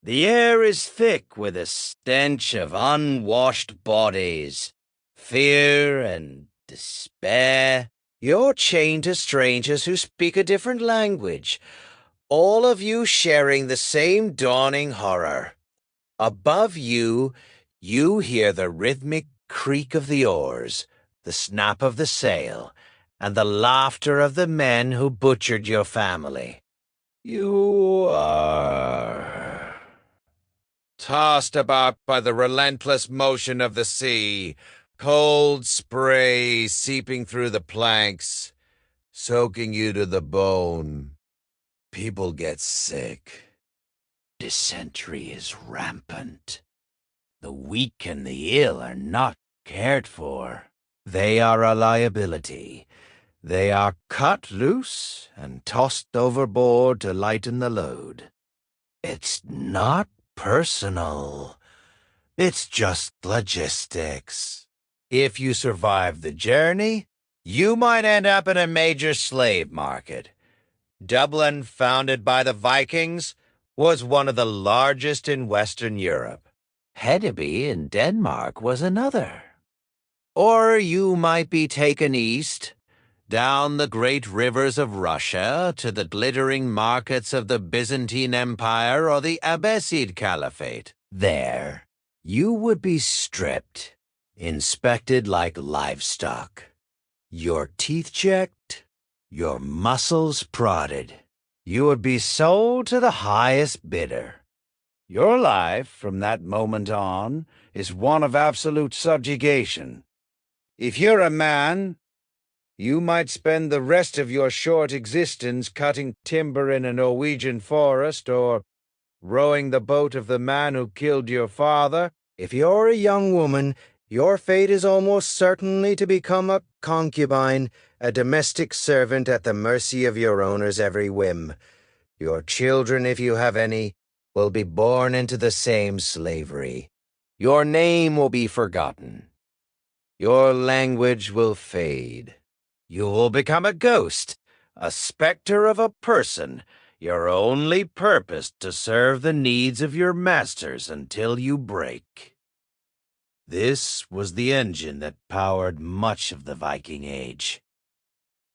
A: The air is thick with a stench of unwashed bodies, fear and despair. You're chained to strangers who speak a different language, all of you sharing the same dawning horror. Above you, you hear the rhythmic creak of the oars, the snap of the sail, and the laughter of the men who butchered your family. You are tossed about by the relentless motion of the sea, cold spray seeping through the planks, soaking you to the bone. People get sick. Dysentery is rampant. The weak and the ill are not cared for. They are a liability. They are cut loose and tossed overboard to lighten the load. It's not personal. It's just logistics. If you survive the journey, you might end up in a major slave market. Dublin, founded by the Vikings, was one of the largest in Western Europe. Hedeby in Denmark was another. Or you might be taken east, down the great rivers of Russia to the glittering markets of the Byzantine Empire or the Abbasid Caliphate. There, you would be stripped, inspected like livestock, your teeth checked, your muscles prodded. You would be sold to the highest bidder. Your life, from that moment on, is one of absolute subjugation. If you're a man, you might spend the rest of your short existence cutting timber in a Norwegian forest or rowing the boat of the man who killed your father. If you're a young woman, your fate is almost certainly to become a concubine, a domestic servant at the mercy of your owner's every whim. Your children, if you have any, will be born into the same slavery. Your name will be forgotten. Your language will fade. You will become a ghost, a specter of a person, your only purpose to serve the needs of your masters until you break. This was the engine that powered much of the Viking Age.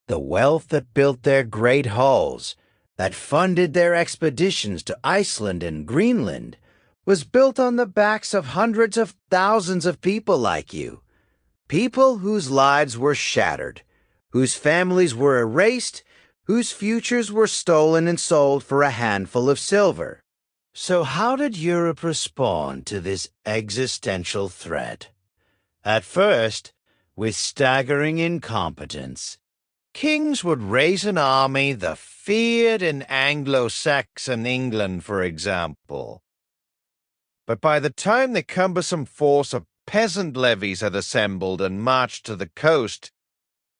A: The wealth that built their great hulls, that funded their expeditions to Iceland and Greenland, was built on the backs of hundreds of thousands of people like you. People whose lives were shattered, whose families were erased, whose futures were stolen and sold for a handful of silver. So how did Europe respond to this existential threat? At first, with staggering incompetence. Kings would raise an army the feared in Anglo-Saxon England, for example. But by the time the cumbersome force of peasant levies had assembled and marched to the coast,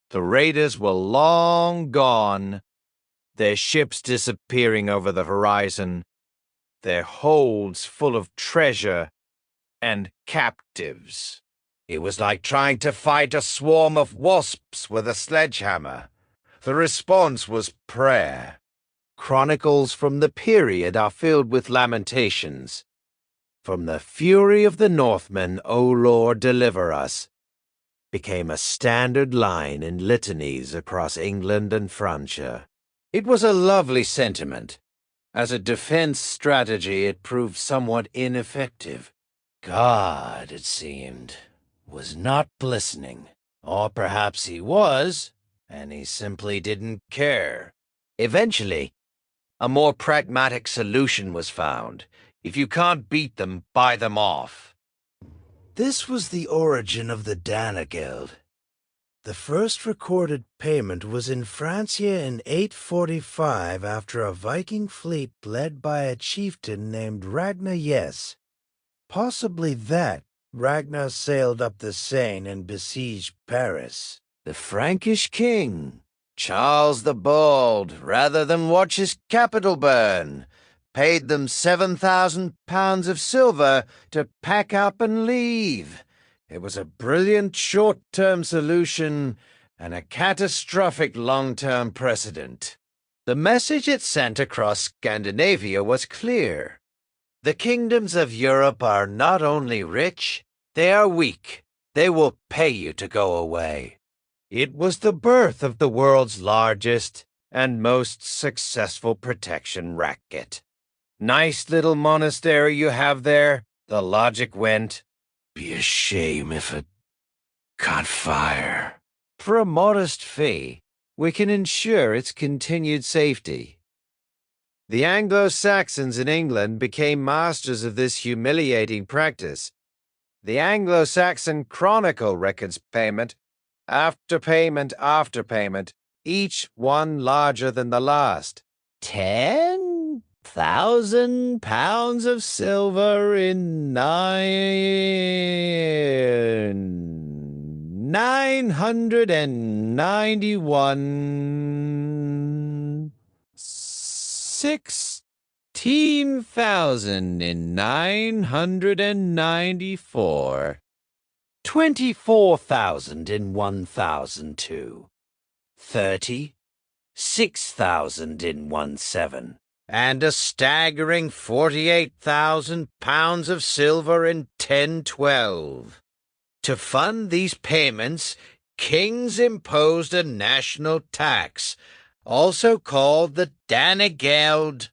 A: the raiders were long gone, their ships disappearing over the horizon, their holds full of treasure and captives. It was like trying to fight a swarm of wasps with a sledgehammer. The response was prayer. Chronicles from the period are filled with lamentations. From the fury of the Northmen, O Lord, deliver us, became a standard line in litanies across England and Francia. It was a lovely sentiment. As a defense strategy, it proved somewhat ineffective. God, it seemed, was not listening. Or perhaps he was, and he simply didn't care. Eventually, a more pragmatic solution was found. If you can't beat them, buy them off. This was the origin of the Danegeld.
B: The first recorded payment was in Francia in 845 after a Viking fleet led by a chieftain named Ragnar. Yes, possibly that Ragnar sailed up the Seine and besieged Paris.
A: The Frankish king, Charles the Bald, rather than watch his capital burn, paid them £7,000 of silver to pack up and leave. It was a brilliant short-term solution and a catastrophic long-term precedent. The message it sent across Scandinavia was clear. The kingdoms of Europe are not only rich, they are weak. They will pay you to go away. It was the birth of the world's largest and most successful protection racket. Nice little monastery you have there, the logic went.
B: Be a shame if it caught fire.
A: For a modest fee, we can ensure its continued safety. The Anglo-Saxons in England became masters of this humiliating practice. The Anglo-Saxon Chronicle records payment after payment after payment, each one larger than the last. £10,000 of silver in 991. 16,000 in 994. 24,000 in 1002. 36,000 in 17. And a staggering £48,000 of silver in 1012. To fund these payments, kings imposed a national tax, also called the Danegeld.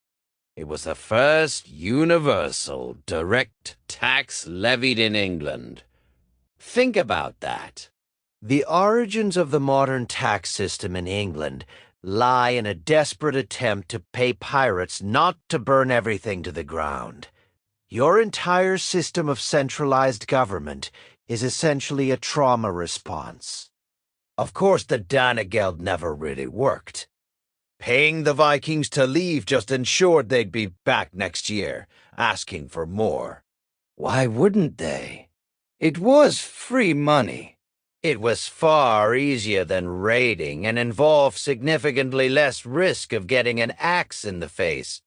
A: It was the first universal direct tax levied in England. Think about that. The origins of the modern tax system in England lie in a desperate attempt to pay pirates not to burn everything to the ground. Your entire system of centralized government is essentially a trauma response. Of course, the Danegeld never really worked. Paying the Vikings to leave just ensured they'd be back next year, asking for more. Why wouldn't they? It was free money. It was far easier than raiding and involved significantly less risk of getting an axe in the face.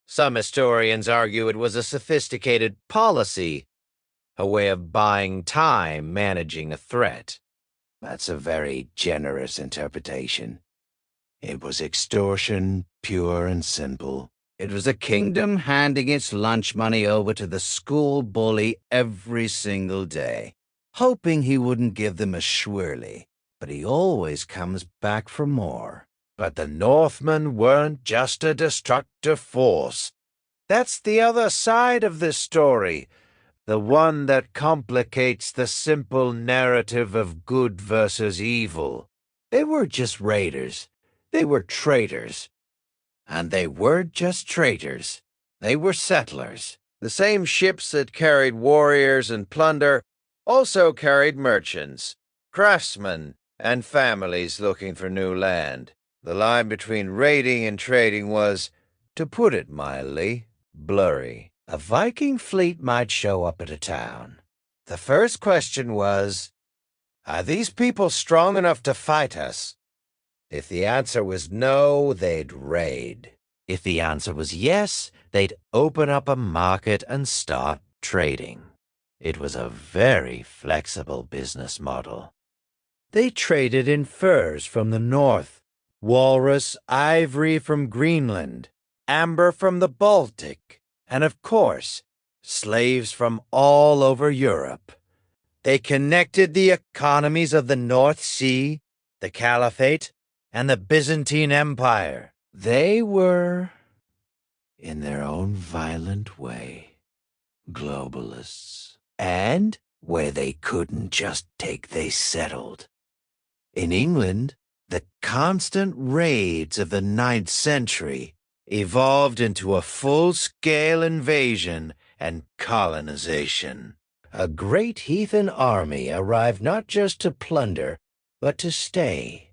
A: Some historians argue it was a sophisticated policy, a way of buying time managing a threat. That's a very generous interpretation. It was extortion, pure and simple. It was a kingdom handing its lunch money over to the school bully every single day, hoping he wouldn't give them a swirly, but he always comes back for more. But the Northmen weren't just a destructive force. That's the other side of this story, the one that complicates the simple narrative of good versus evil. They were just raiders. They were traitors. And they weren't just traitors. They were settlers. The same ships that carried warriors and plunder also carried merchants, craftsmen, and families looking for new land. The line between raiding and trading was, to put it mildly, blurry. A Viking fleet might show up at a town. The first question was, are these people strong enough to fight us? If the answer was no, they'd raid. If the answer was yes, they'd open up a market and start trading. It was a very flexible business model. They traded in furs from the north, walrus ivory from Greenland, amber from the Baltic, and of course, slaves from all over Europe. They connected the economies of the North Sea, the Caliphate, and the Byzantine Empire. They were, in their own violent way, globalists. And where they couldn't just take, they settled. In England, the constant raids of the 9th century evolved into a full-scale invasion and colonization. A great heathen army arrived not just to plunder,
B: but to stay.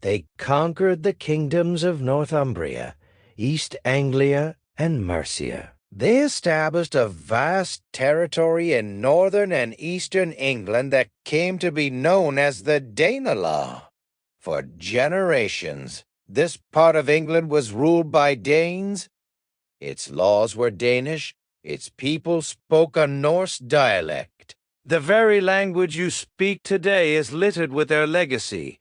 B: They conquered the kingdoms of Northumbria, East Anglia, and Mercia. They established a vast territory in northern and eastern England that came to be known as the Danelaw. For generations, this part of England was ruled by Danes. Its laws were Danish. Its people spoke a Norse dialect. The very language you speak today is littered with their legacy.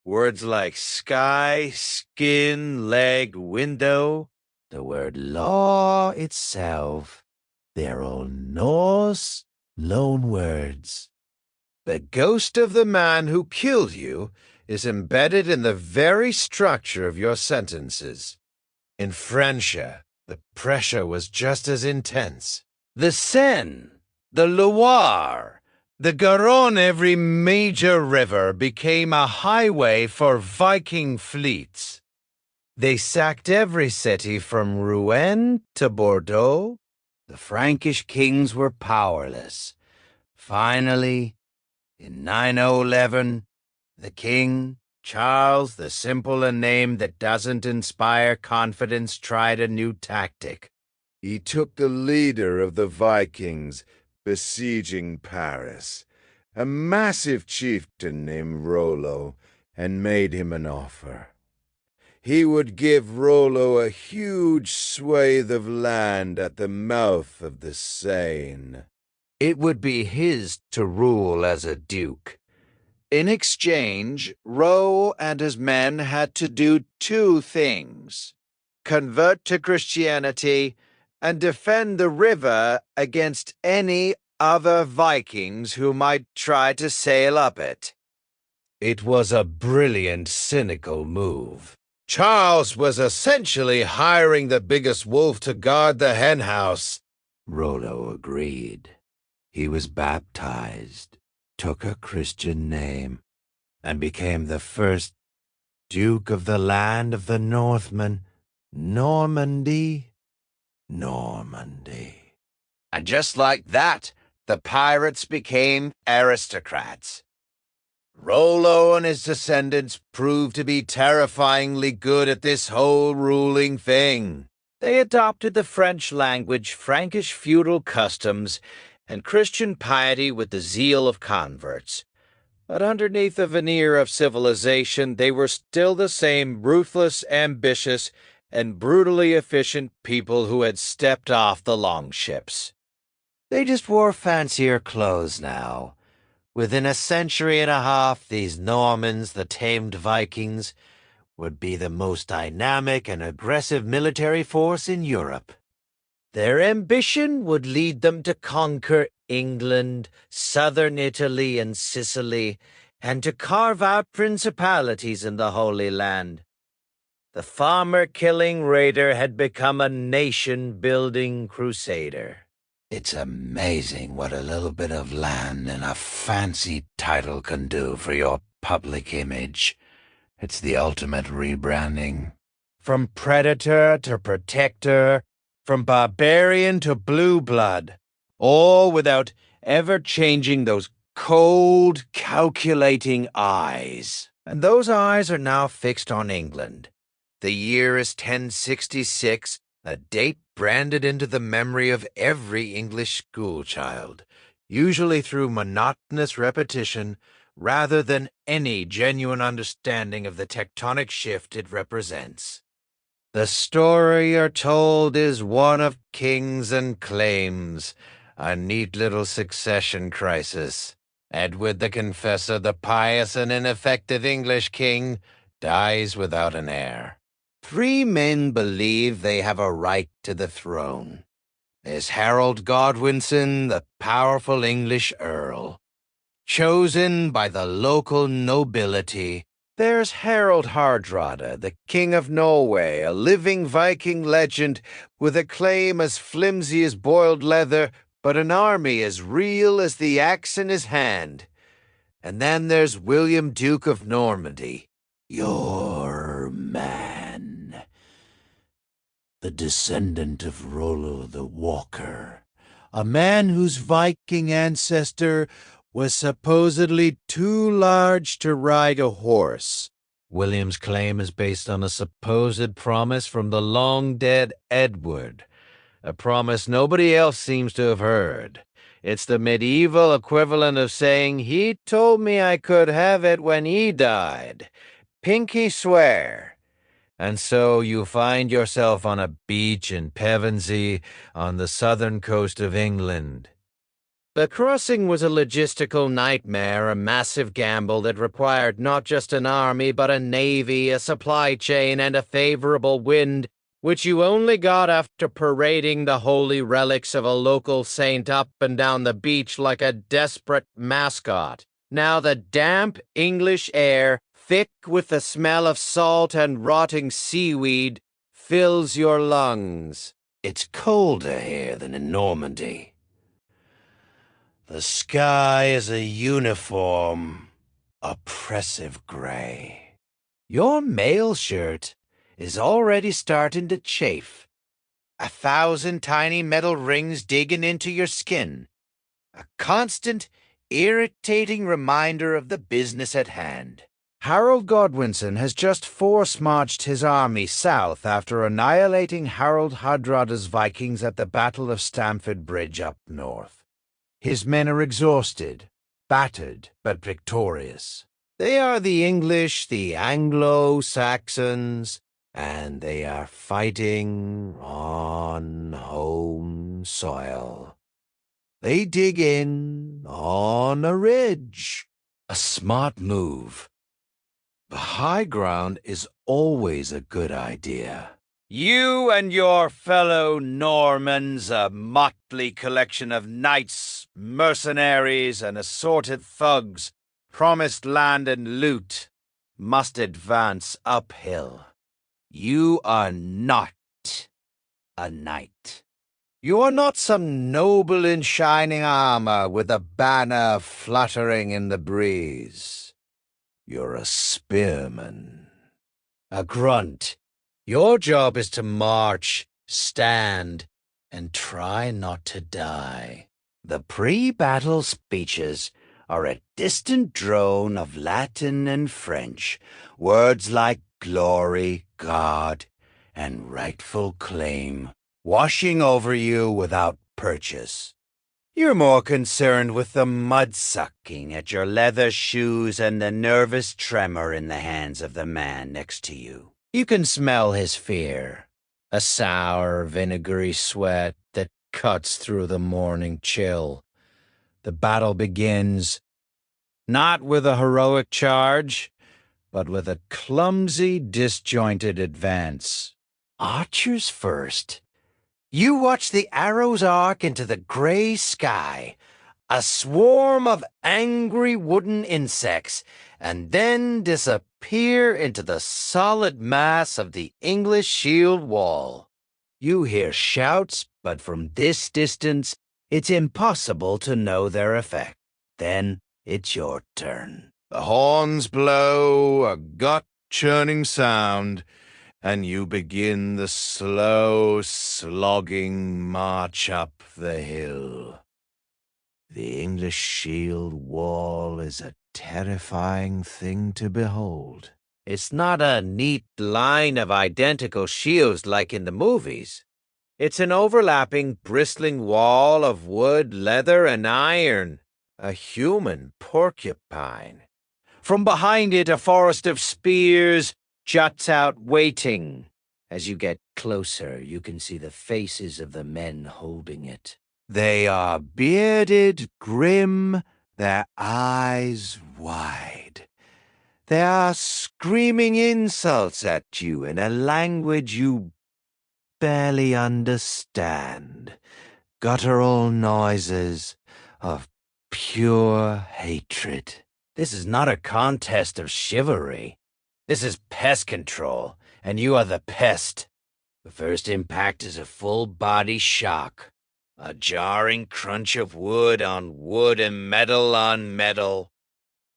B: Words like sky, skin, leg, window, the word law itself, they're all Norse loan words. The ghost of the man who killed you is embedded in the very structure of your sentences. In Francia, the pressure was just as intense. The Seine, the Loire, the Garonne, every major river became a highway for Viking fleets. They sacked every city from Rouen to Bordeaux. The Frankish kings were powerless. Finally, in 9011, the king, Charles, the simple a name that doesn't inspire confidence, tried a new tactic.
C: He took the leader of the Vikings besieging Paris, a massive chieftain named Rollo, and made him an offer. He would give Rollo a huge swathe of land at the mouth of the Seine.
A: It would be his to rule as a duke. In exchange, Rollo and his men had to do two things: convert to Christianity and defend the river against any other Vikings who might try to sail up it. It was a brilliant, cynical move. Charles was essentially hiring the biggest wolf to guard the henhouse. Rollo agreed. He was baptized, took a Christian name, and became the first Duke of the land of the Northmen, Normandy. And just like that, the pirates became aristocrats. Rollo and his descendants proved to be terrifyingly good at this whole ruling thing. They adopted the French language, Frankish feudal customs, and Christian piety with the zeal of converts. But underneath the veneer of civilization, they were still the same ruthless, ambitious, and brutally efficient people who had stepped off the longships. They just wore fancier clothes now. Within a century and a half, these Normans, the tamed Vikings, would be the most dynamic and aggressive military force in Europe. Their ambition would lead them to conquer England, southern Italy, and Sicily, and to carve out principalities in the Holy Land. The farmer-killing raider had become a nation-building crusader. It's amazing what a little bit of land and a fancy title can do for your public image. It's the ultimate rebranding. From predator to protector, from barbarian to blue blood, all without ever changing those cold, calculating eyes. And those eyes are now fixed on England. The year is 1066, a date branded into the memory of every English schoolchild, usually through monotonous repetition rather than any genuine understanding of the tectonic shift it represents. The story you're told is one of kings and claims, a neat little succession crisis. Edward the Confessor, the pious and ineffective English king, dies without an heir. 3 men believe they have a right to the throne. There's Harold Godwinson, the powerful English earl, chosen by the local nobility. There's Harold Hardrada, the King of Norway, a living Viking legend with a claim as flimsy as boiled leather, but an army as real as the axe in his hand. And then there's William, Duke of Normandy, your man, the descendant of Rollo the Walker, a man whose Viking ancestor
B: was supposedly too large to ride a horse.
A: William's claim is based on a supposed promise from the long-dead Edward, a promise nobody else seems to have heard. It's the medieval equivalent of saying he told me I could have it when he died. Pinky swear. And so you find yourself on a beach in Pevensey on the southern coast of England. The crossing was a logistical nightmare, a massive gamble that required not just an army but a navy, a supply chain, and a favorable wind, which you only got after parading the holy relics of a local saint up and down the beach like a desperate mascot. Now the damp English air, thick with the smell of salt and rotting seaweed, fills your lungs. It's colder here than in Normandy.
B: The sky is a uniform, oppressive gray.
A: Your mail shirt is already starting to chafe. 1,000 tiny metal rings digging into your skin. A constant, irritating reminder of the business at hand. Harold Godwinson has just force-marched his army south after annihilating Harold Hardrada's Vikings at the Battle of Stamford Bridge up north. His men are exhausted, battered, but victorious. They are the English, the Anglo-Saxons, and they are fighting on home soil. They dig in on a ridge. A smart move. The high ground is always a good idea. You and your fellow Normans, a motley collection of knights, mercenaries, and assorted thugs, promised land and loot, must advance uphill. You are not a knight. You are not some noble in shining armor with a banner fluttering in the breeze. You're a spearman, a grunt. Your job is to march, stand, and try not to die. The pre-battle speeches are a distant drone of Latin and French, words like glory, God, and rightful claim, washing over you without purchase. You're more concerned with the mud-sucking at your leather shoes and the nervous tremor in the hands of the man next to you. You can smell his fear, a sour, vinegary sweat that cuts through the morning chill. The battle begins, not with a heroic charge, but with a clumsy, disjointed advance. Archers first. You watch the arrows arc into the gray sky, a swarm of angry wooden insects, and then disappear into the solid mass of the English shield wall. You hear shouts, but from this distance, it's impossible to know their effect. Then it's your turn.
C: The horns blow, a gut-churning sound, and you begin the slow, slogging march up the hill. The English shield wall is a terrifying thing to behold.
A: It's not a neat line of identical shields like in the movies. It's an overlapping, bristling wall of wood, leather, and iron. A human porcupine. From behind it, a forest of spears juts out waiting. As you get closer, you can see the faces of the men holding it. They are bearded, grim, their eyes wide. They are screaming insults at you in a language you barely understand. Guttural noises of pure hatred. This is not a contest of chivalry. This is pest control, and you are the pest. The first impact is a full-body shock. A jarring crunch of wood on wood and metal on metal.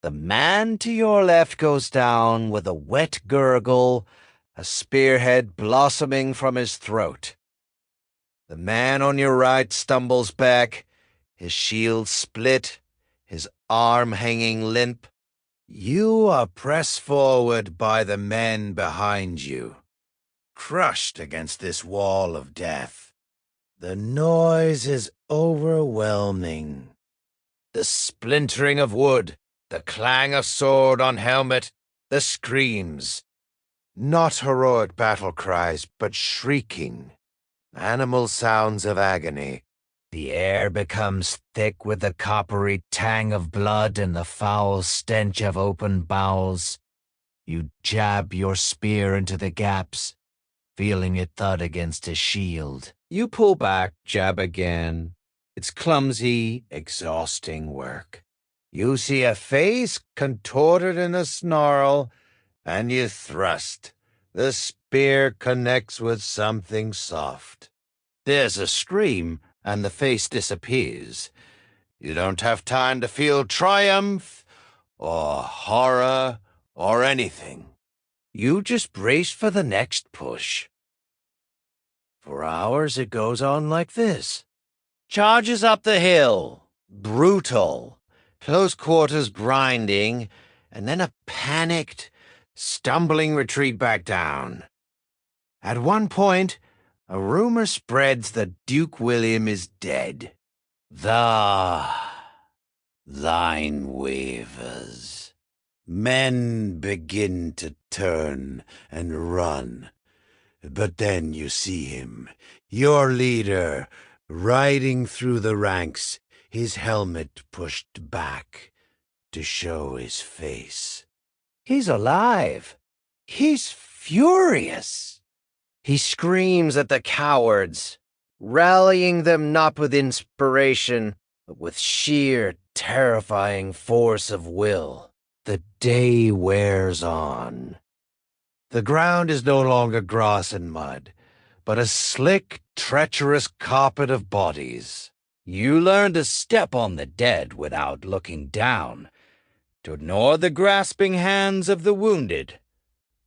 A: The man to your left goes down with a wet gurgle, a spearhead blossoming from his throat. The man on your right stumbles back, his shield split, his arm hanging limp.
B: You are pressed forward by the men behind you, crushed against this wall of death. The noise is overwhelming.
A: The splintering of wood, the clang of sword on helmet, the screams.
B: Not heroic battle cries, but shrieking, animal sounds of agony.
A: The air becomes thick with the coppery tang of blood and the foul stench of open bowels. You jab your spear into the gaps, feeling it thud against his shield. You pull back, jab again. It's clumsy, exhausting work.
B: You see a face contorted in a snarl, and you thrust. The spear connects with something soft.
A: There's a scream, and the face disappears.
B: You don't have time to feel triumph, or horror, or anything.
A: You just brace for the next push.
B: For hours it goes on like this.
A: Charges up the hill, brutal,
B: Close quarters grinding, and then a panicked, stumbling retreat back down. At one point, a rumor spreads that Duke William is dead.
A: the line wavers.
B: Men begin to turn and run. But then you see him, your leader, riding through the ranks, his helmet pushed back to show his face.
A: He's alive. He's furious. He screams at the cowards, rallying them not with inspiration, but with sheer, terrifying force of will. The day wears on.
B: The ground is no longer grass and mud, but a slick, treacherous carpet of bodies.
A: You learn to step on the dead without looking down, to ignore the grasping hands of the wounded.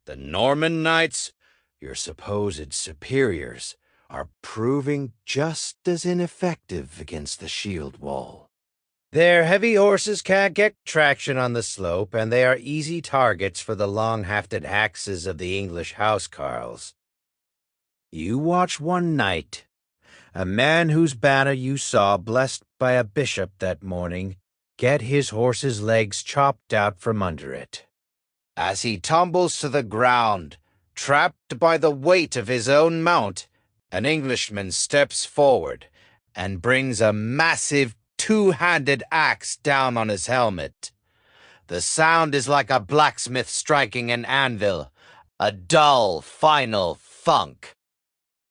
A: The Norman knights, your supposed superiors,
B: are proving just as ineffective against the shield wall.
A: Their heavy horses can't get traction on the slope, and they are easy targets for the long-hafted axes of the English housecarls. You watch one knight, a man whose banner you saw blessed by a bishop that morning, get his horse's legs chopped out from under it. As he tumbles to the ground, trapped by the weight of his own mount, an Englishman steps forward and brings a massive two-handed axe down on his helmet. The sound is like a blacksmith striking an anvil, a dull, final thunk.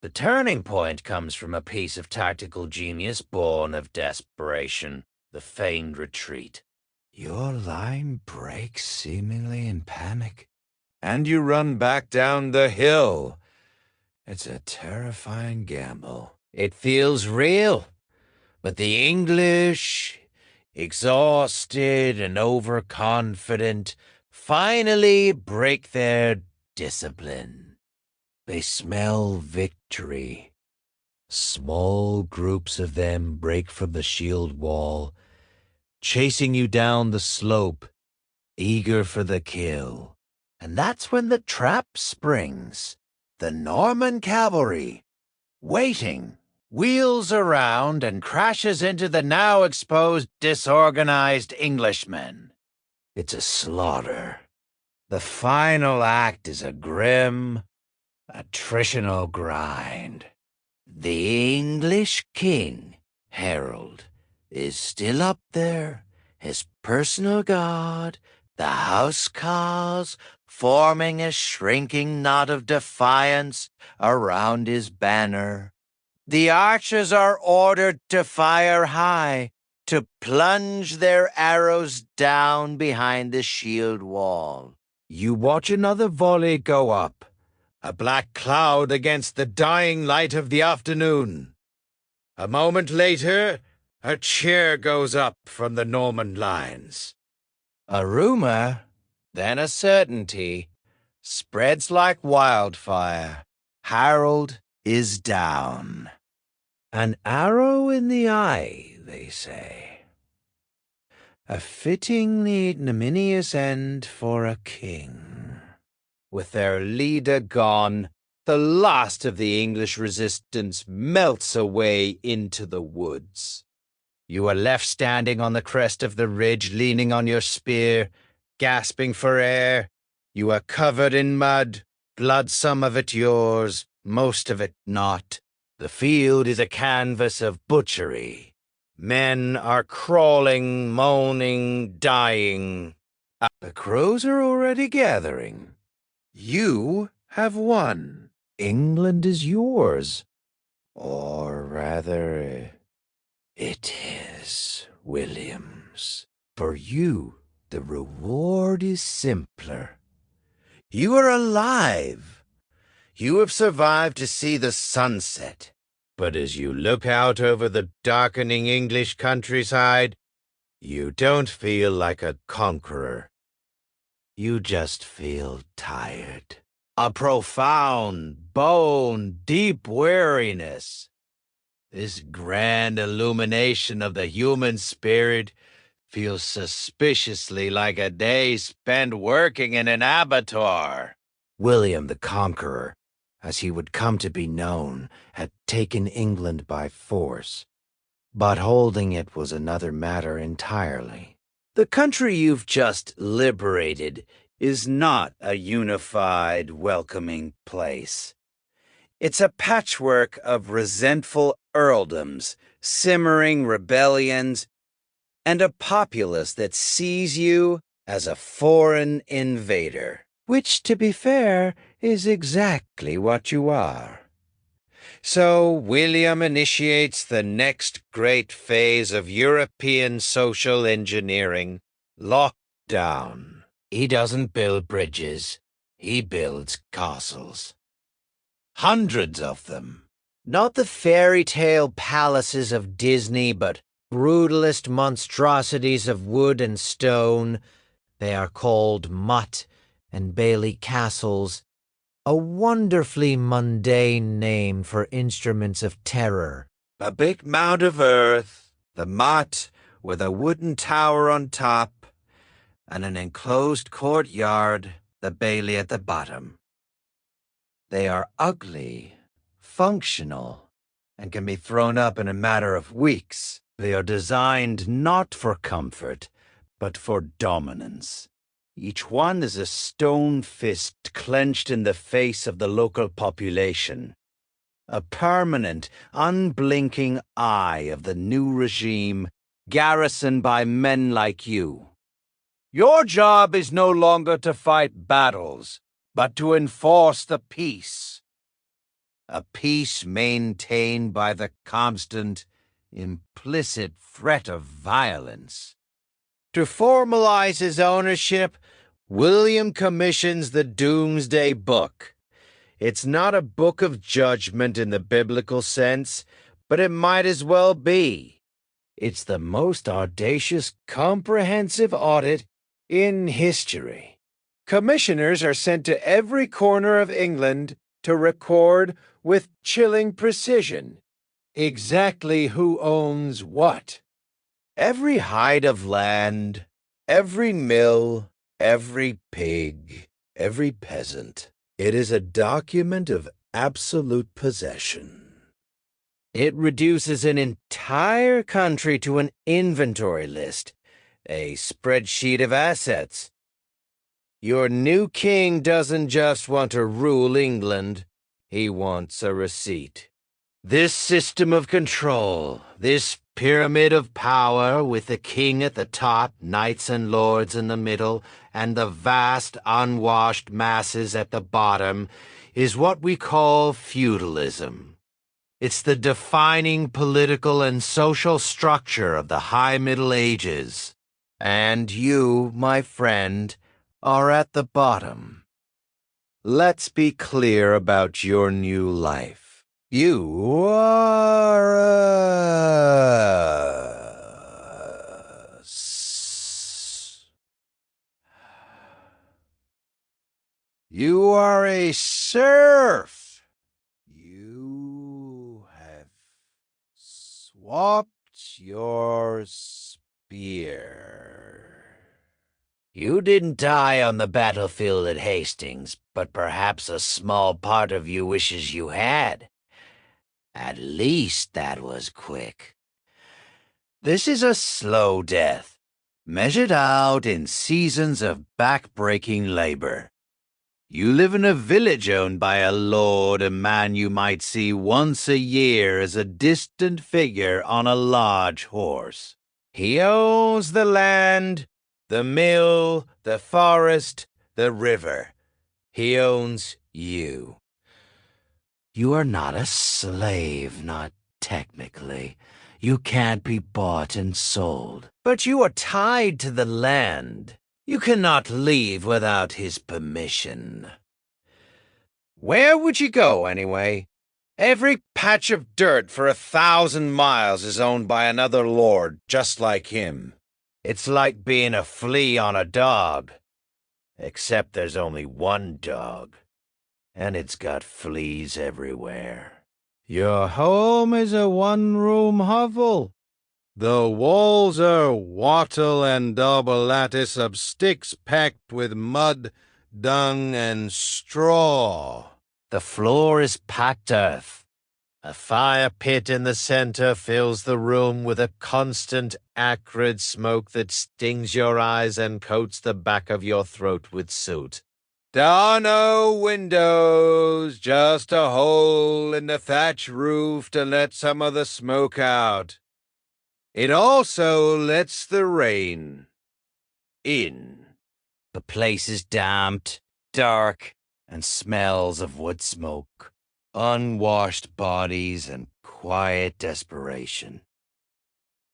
A: The turning point comes from a piece of tactical genius born of desperation, the feigned retreat.
B: Your line breaks seemingly in panic, and you run back down the hill. It's a terrifying gamble.
A: It feels real, but the English, exhausted and overconfident, finally break their discipline. They smell victory. Small groups of them break from the shield wall, chasing you down the slope, eager for the kill. And that's when the trap springs. The Norman cavalry, waiting, wheels around and crashes into the now exposed, disorganized Englishmen. It's a slaughter. The final act is a grim, attritional grind. The English king, Harold, is still up there, his personal guard, the housecarls forming a shrinking knot of defiance around his banner. The archers are ordered to fire high, to plunge their arrows down behind the shield wall.
B: You watch another volley go up, a black cloud against the dying light of the afternoon. A moment later, a cheer goes up from the Norman lines.
A: A rumor, then a certainty, spreads like wildfire. Harold is down. An arrow in the eye, they say. A fittingly ignominious end for a king. With their leader gone, the last of the English resistance melts away into the woods. You are left standing on the crest of the ridge, leaning on your spear, gasping for air. You are covered in mud, blood some of it yours, most of it not. The field is a canvas of butchery. Men are crawling, moaning, dying. The crows are already gathering. You have won. England is yours. Or rather, it is, Williams. For you, the reward is simpler. You are alive. You have survived to see the sunset. But as you look out over the darkening English countryside, you don't feel like a conqueror. You just feel tired. A profound, bone-deep weariness. This grand illumination of the human spirit feels suspiciously like a day spent working in an abattoir. William the Conqueror, as he would come to be known, had taken England by force. But holding it was another matter entirely. The country you've just liberated is not a unified, welcoming place. It's a patchwork of resentful earldoms, simmering rebellions, and a populace that sees you as a foreign invader. Which, to be fair, is exactly what you are. So William initiates the next great phase of European social engineering, lockdown. He doesn't build bridges, he builds castles. Hundreds of them. Not the fairy tale palaces of Disney, but brutalist monstrosities of wood and stone. They are called Mutt and Bailey castles, a wonderfully mundane name for instruments of terror. A big mound of earth, the Mutt with a wooden tower on top, and an enclosed courtyard, the Bailey at the bottom. They are ugly, functional, and can be thrown up in a matter of weeks. They are designed not for comfort, but for dominance. Each one is a stone fist clenched in the face of the local population. A permanent, unblinking eye of the new regime, garrisoned by men like you. Your job is no longer to fight battles, but to enforce the peace. A peace maintained by the constant, implicit threat of violence. To formalize his ownership, William commissions the Doomsday Book. It's not a book of judgment in the biblical sense, but it might as well be. It's the most audacious, comprehensive audit in history. Commissioners are sent to every corner of England to record with chilling precision exactly who owns what. Every hide of land, every mill, every pig, every peasant. It is a document of absolute possession. It reduces an entire country to an inventory list, a spreadsheet of assets. Your new king doesn't just want to rule England, he wants a receipt. This system of control, this pyramid of power with the king at the top, knights and lords in the middle, and the vast unwashed masses at the bottom, is what we call feudalism. It's the defining political and social structure of the High Middle Ages. And you, my friend, are at the bottom. Let's be clear about your new life. You are You are a serf. You have swapped your spear. You didn't die on the battlefield at Hastings, but perhaps a small part of you wishes you had. At least that was quick. This is a slow death, measured out in seasons of back-breaking labor. You live in a village owned by a lord, a man you might see once a year as a distant figure on a large horse. He owns the land, the mill, the forest, the river. He owns you. You are not a slave, not technically. You can't be bought and sold. But you are tied to the land. You cannot leave without his permission. Where would you go, anyway? Every patch of dirt for 1,000 miles is owned by another lord just like him. It's like being a flea on a dog. Except there's only one dog, and it's got fleas everywhere. Your home is a one-room hovel. The walls are wattle and double lattice of sticks packed with mud, dung, and straw. The floor is packed earth. A fire pit in the center fills the room with a constant acrid smoke that stings your eyes and coats the back of your throat with soot. There are no windows, just a hole in the thatch roof to let some of the smoke out. It also lets the rain in. The place is damped, dark, and smells of wood smoke, unwashed bodies, and quiet desperation.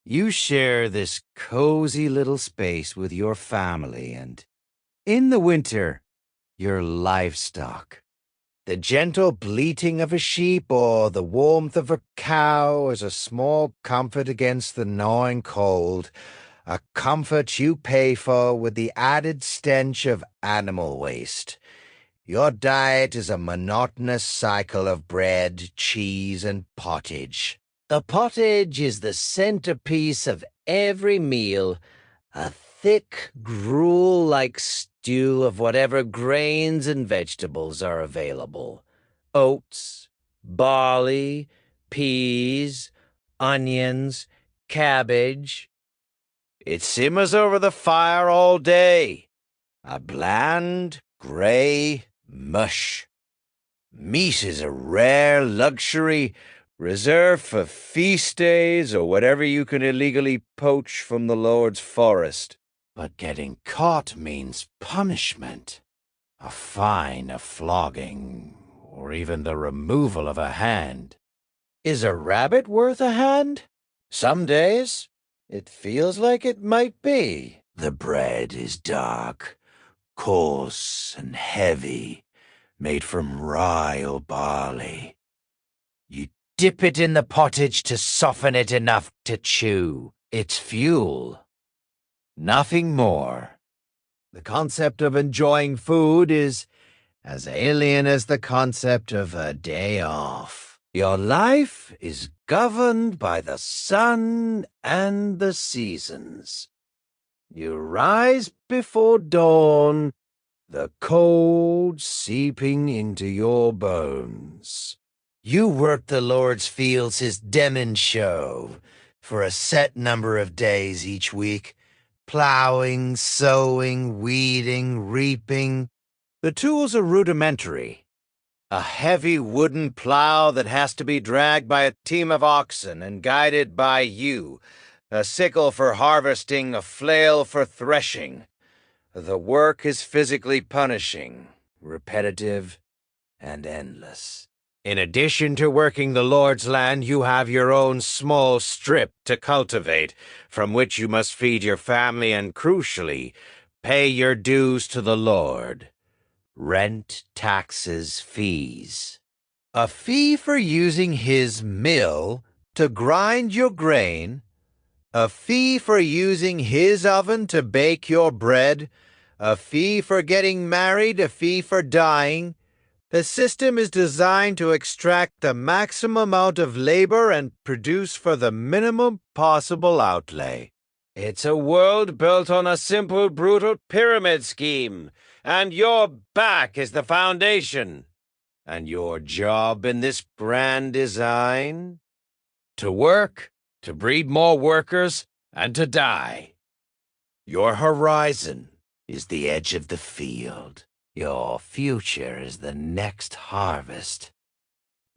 A: You share this cozy little space with your family and, in the winter, your livestock. The gentle bleating of a sheep or the warmth of a cow is a small comfort against the gnawing cold, a comfort you pay for with the added stench of animal waste. Your diet is a monotonous cycle of bread, cheese, and pottage. The pottage is the centerpiece of every meal, a thick, gruel-like stew of whatever grains and vegetables are available. Oats, barley, peas, onions, cabbage. It simmers over the fire all day, a bland, gray mush. Meat is a rare luxury reserved for feast days or whatever you can illegally poach from the Lord's forest. But getting caught means punishment. A fine, a flogging, or even the removal of a hand. Is a rabbit worth a hand? Some days, it feels like it might be. The bread is dark, coarse, and heavy, made from rye or barley. You dip it in the pottage to soften it enough to chew. It's fuel. Nothing more. The concept of enjoying food is as alien as the concept of a day off. Your life is governed by the sun and the seasons. You rise before dawn, the cold seeping into your bones. You work the Lord's fields his demon show for a set number of days each week, plowing, sowing, weeding, reaping. The tools are rudimentary. A heavy wooden plow that has to be dragged by a team of oxen and guided by you, a sickle for harvesting, a flail for threshing. The work is physically punishing, repetitive, and endless. In addition to working the Lord's land, you have your own small strip to cultivate, from which you must feed your family and, crucially, pay your dues to the Lord. Rent, taxes, fees. A fee for using his mill to grind your grain, a fee for using his oven to bake your bread, a fee for getting married, a fee for dying. The system is designed to extract the maximum amount of labor and produce for the minimum possible outlay. It's a world built on a simple, brutal pyramid scheme, and your back is the foundation. And your job in this grand design? To work, to breed more workers, and to die. Your horizon is the edge of the field. Your future is the next harvest.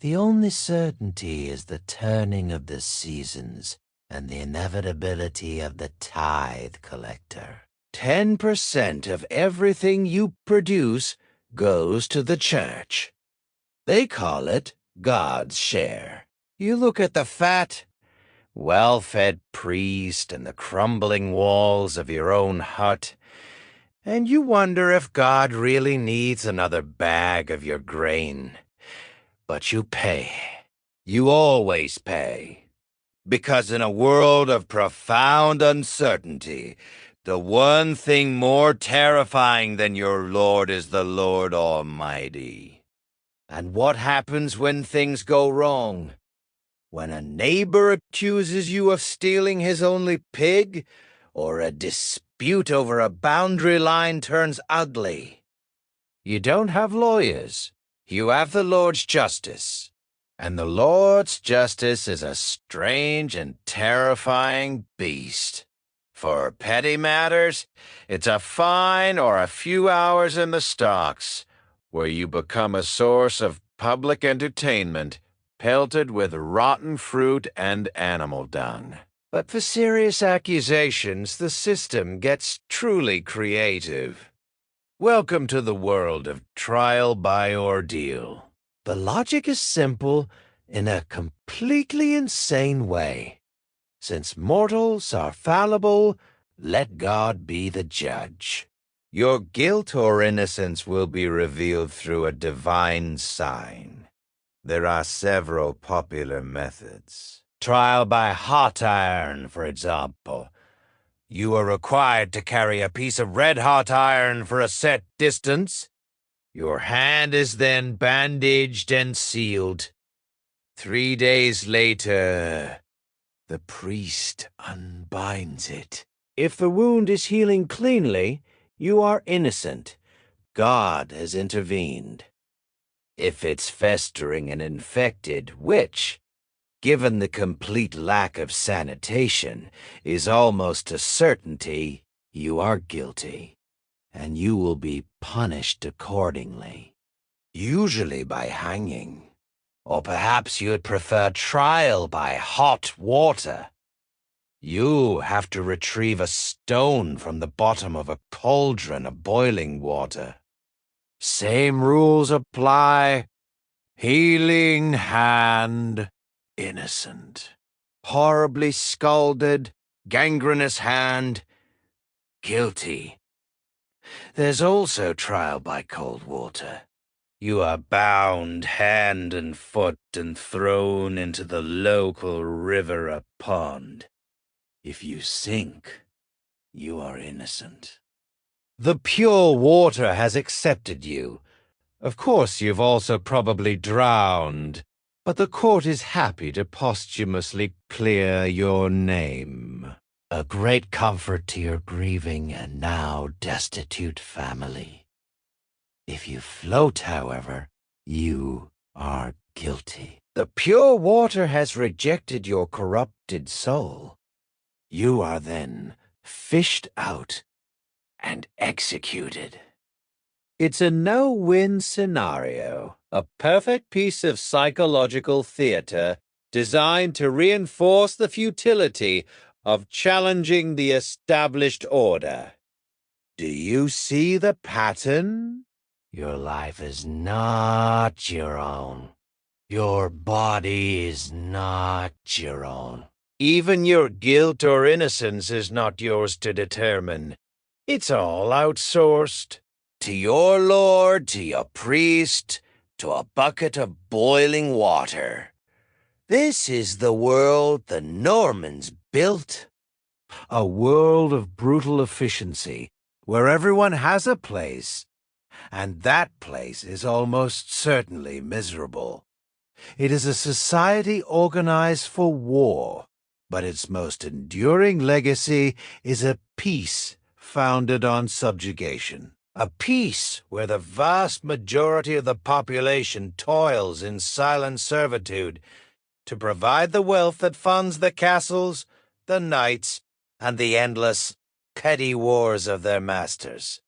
A: The only certainty is the turning of the seasons and the inevitability of the tithe collector. 10% of everything you produce goes to the church. They call it God's share. You look at the fat, well-fed priest and the crumbling walls of your own hut, and you wonder if God really needs another bag of your grain. But you pay. You always pay. Because in a world of profound uncertainty, the one thing more terrifying than your Lord is the Lord Almighty. And what happens when things go wrong? When a neighbor accuses you of stealing his only pig, or a dispute over a boundary line turns ugly? You don't have lawyers. You have the Lord's justice. And the Lord's justice is a strange and terrifying beast. For petty matters, it's a fine or a few hours in the stocks, where you become a source of public entertainment, pelted with rotten fruit and animal dung. But for serious accusations, the system gets truly creative. Welcome to the world of trial by ordeal. The logic is simple in a completely insane way. Since mortals are fallible, let God be the judge. Your guilt or innocence will be revealed through a divine sign. There are several popular methods. Trial by hot iron, for example. You are required to carry a piece of red-hot iron for a set distance. Your hand is then bandaged and sealed. 3 days later, the priest unbinds it. If the wound is healing cleanly, you are innocent. God has intervened. If it's festering and infected, which, given the complete lack of sanitation, is almost a certainty, you are guilty, and you will be punished accordingly, usually by hanging. Or perhaps you'd prefer trial by hot water. You have to retrieve a stone from the bottom of a cauldron of boiling water. Same rules apply. Healing hand, innocent. Horribly scalded, gangrenous hand, guilty. There's also trial by cold water. You are bound hand and foot and thrown into the local river or pond. If you sink, you are innocent. The pure water has accepted you. Of course, you've also probably drowned, but the court is happy to posthumously clear your name. A great comfort to your grieving and now destitute family. If you float, however, you are guilty. The pure water has rejected your corrupted soul. You are then fished out and executed. It's a no-win scenario, a perfect piece of psychological theater designed to reinforce the futility of challenging the established order. Do you see the pattern? Your life is not your own. Your body is not your own. Even your guilt or innocence is not yours to determine. It's all outsourced. To your lord, to your priest, to a bucket of boiling water. This is the world the Normans built. A world of brutal efficiency, where everyone has a place, and that place is almost certainly miserable. It is a society organized for war,
B: but its most enduring legacy is a peace founded on subjugation. A peace where the vast majority of the population toils in silent servitude to provide the wealth that funds the castles, the knights, and the endless, petty wars of their masters.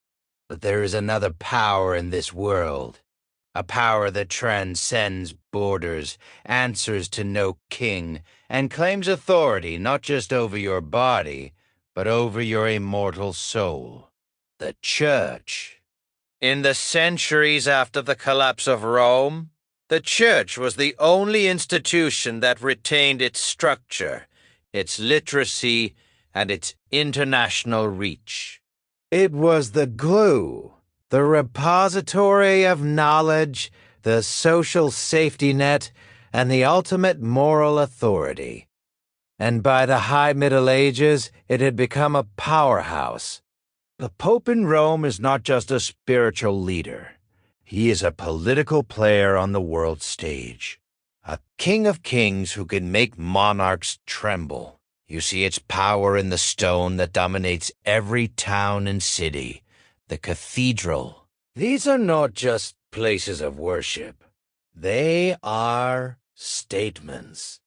B: But there is another power in this world, a power that transcends borders, answers to no king, and claims authority not just over your body, but over your immortal soul. The Church. In the centuries after the collapse of Rome, the Church was the only institution that retained its structure, its literacy, and its international reach. It was the glue, the repository of knowledge, the social safety net, and the ultimate moral authority. And by the High Middle Ages, it had become a powerhouse. The Pope in Rome is not just a spiritual leader. He is a political player on the world stage. A king of kings who can make monarchs tremble. You see its power in the stone that dominates every town and city, the cathedral. These are not just places of worship. They are statements.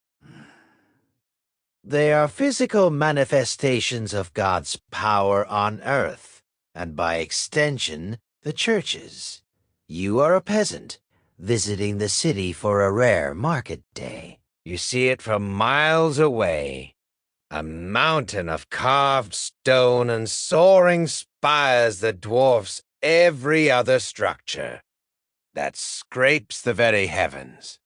B: They are physical manifestations of God's power on earth, and by extension, the churches. You are a peasant, visiting the city for a rare market day. You see it from miles away. A mountain of carved stone and soaring spires that dwarfs every other structure, that scrapes the very heavens.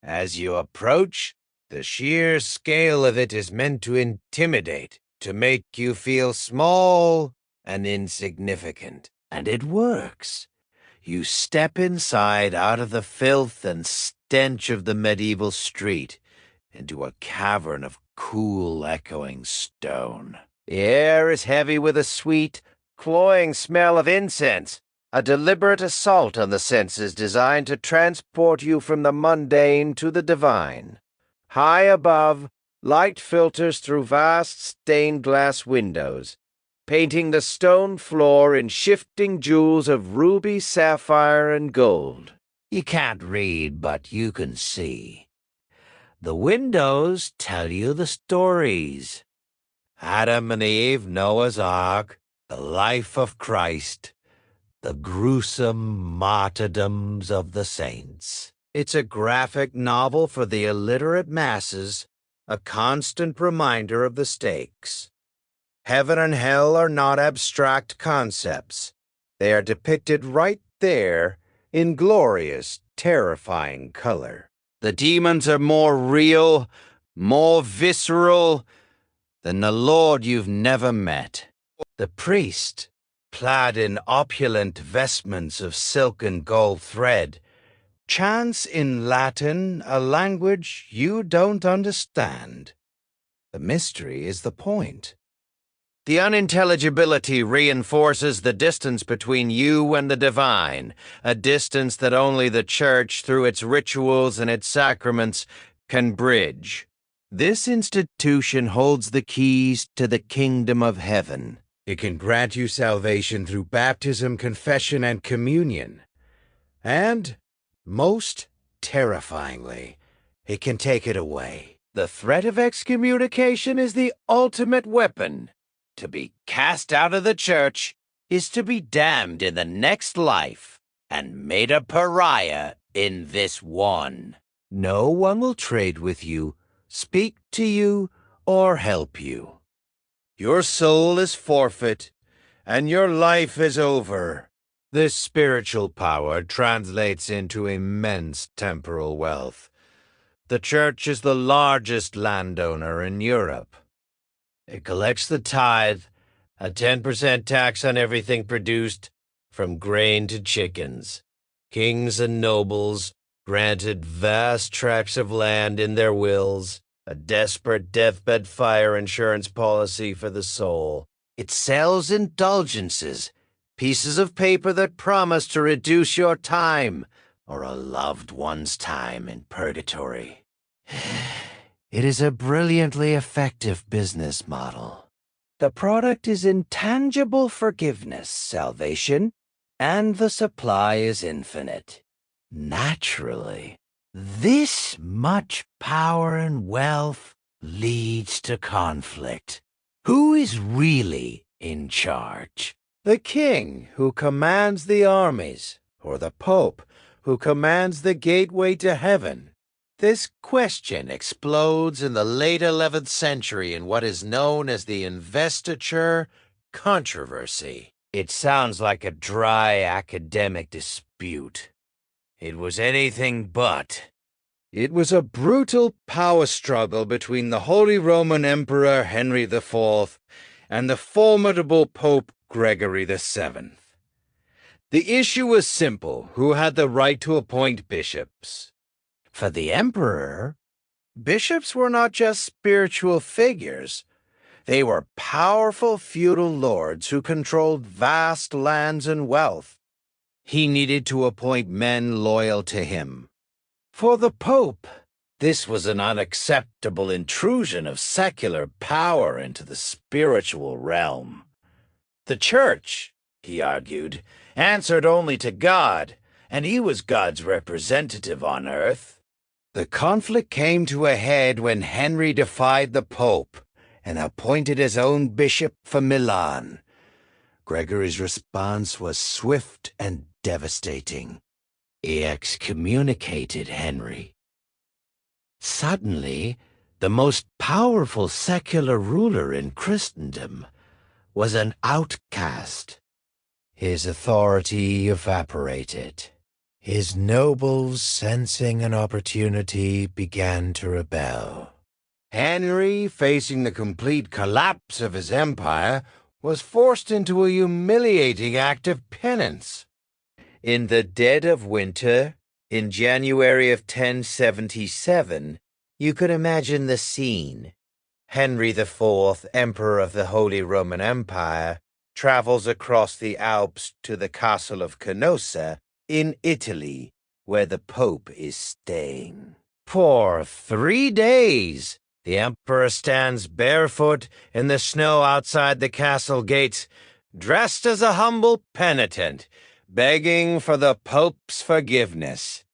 B: As you approach, the sheer scale of it is meant to intimidate, to make you feel small and insignificant. And it works. You step inside out of the filth and stench of the medieval street into a cavern of cool, echoing stone. The air is heavy with a sweet, cloying smell of incense, a deliberate assault on the senses designed to transport you from the mundane to the divine. High above, light filters through vast stained glass windows, painting the stone floor in shifting jewels of ruby, sapphire, and gold. You can't read, but you can see. The windows tell you the stories. Adam and Eve, Noah's Ark, the life of Christ, the gruesome martyrdoms of the saints. It's a graphic novel for the illiterate masses, a constant reminder of the stakes. Heaven and hell are not abstract concepts. They are depicted right there in glorious, terrifying color. The demons are more real, more visceral than the Lord you've never met. The priest, clad in opulent vestments of silk and gold thread, chants in Latin, a language you don't understand. The mystery is the point. The unintelligibility reinforces the distance between you and the divine, a distance that only the Church, through its rituals and its sacraments, can bridge. This institution holds the keys to the kingdom of heaven. It can grant you salvation through baptism, confession, and communion. And, most terrifyingly, it can take it away. The threat of excommunication is the ultimate weapon. To be cast out of the Church is to be damned in the next life and made a pariah in this one. No one will trade with you, speak to you, or help you. Your soul is forfeit, and your life is over. This spiritual power translates into immense temporal wealth. The Church is the largest landowner in Europe. It collects the tithe, a 10% tax on everything produced, from grain to chickens. Kings and nobles, granted vast tracts of land in their wills, a desperate deathbed fire insurance policy for the soul. It sells indulgences, pieces of paper that promise to reduce your time, or a loved one's time in purgatory. It is a brilliantly effective business model. The product is intangible forgiveness, salvation, and the supply is infinite. Naturally, this much power and wealth leads to conflict. Who is really in charge?
A: The king, who commands the armies, or the pope, who commands the gateway to heaven? This question explodes in the late 11th century in what is known as the investiture controversy. It sounds like a dry academic dispute. It was anything but. It was a brutal power struggle between the Holy Roman Emperor Henry IV and the formidable Pope Gregory VII. The issue was simple: who had the right to appoint bishops? For the emperor, bishops were not just spiritual figures. They were powerful feudal lords who controlled vast lands and wealth. He needed to appoint men loyal to him. For the Pope, this was an unacceptable intrusion of secular power into the spiritual realm. The Church, he argued, answered only to God, and he was God's representative on earth. The conflict came to a head when Henry defied the Pope and appointed his own bishop for Milan. Gregory's response was swift and devastating. He excommunicated Henry. Suddenly, the most powerful secular ruler in Christendom was an outcast. His authority evaporated. His nobles, sensing an opportunity, began to rebel. Henry, facing the complete collapse of his empire, was forced into a humiliating act of penance. In the dead of winter, in January of 1077, you could imagine the scene. Henry IV, Emperor of the Holy Roman Empire, travels across the Alps to the castle of Canossa in Italy, where the Pope is staying. For 3 days, the Emperor stands barefoot in the snow outside the castle gates, dressed as a humble penitent, begging for the Pope's forgiveness.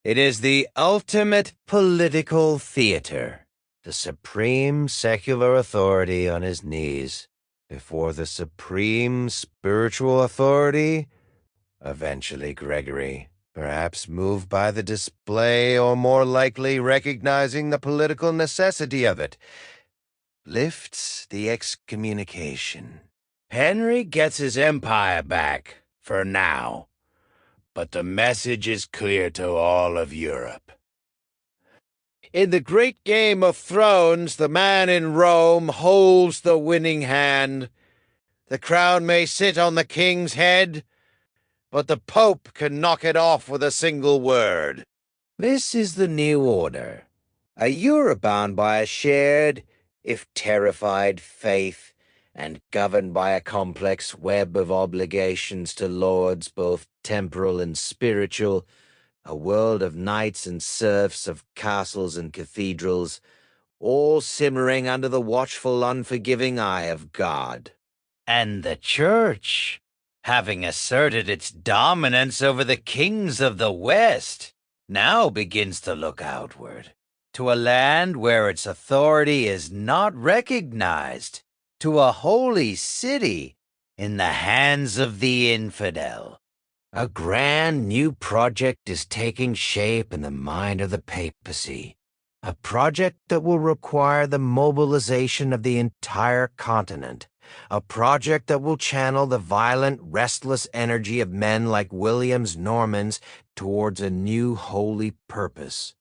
A: It is the ultimate political theater, the supreme secular authority on his knees before the supreme spiritual authority, eventually Gregory, perhaps moved by the display or more likely recognizing the political necessity of it, lifts the excommunication. Henry gets his empire back. For now. But the message is clear to all of Europe. In the great game of thrones, the man in Rome holds the winning hand. The crown may sit on the king's head, but the Pope can knock it off with a single word. This is the new order. A Europe bound by a shared, if terrified, faith, and governed by a complex web of obligations to lords both temporal and spiritual, a world of knights and serfs, of castles and cathedrals, all simmering under the watchful, unforgiving eye of God. And the Church, having asserted its dominance over the kings of the West, now begins to look outward, to a land where its authority is not recognized, to a holy city in the hands of the infidel. A grand new project is taking shape in the mind of the papacy, a project that will require the mobilization of the entire continent, a project that will channel the violent, restless energy of men like William's Normans towards a new holy purpose.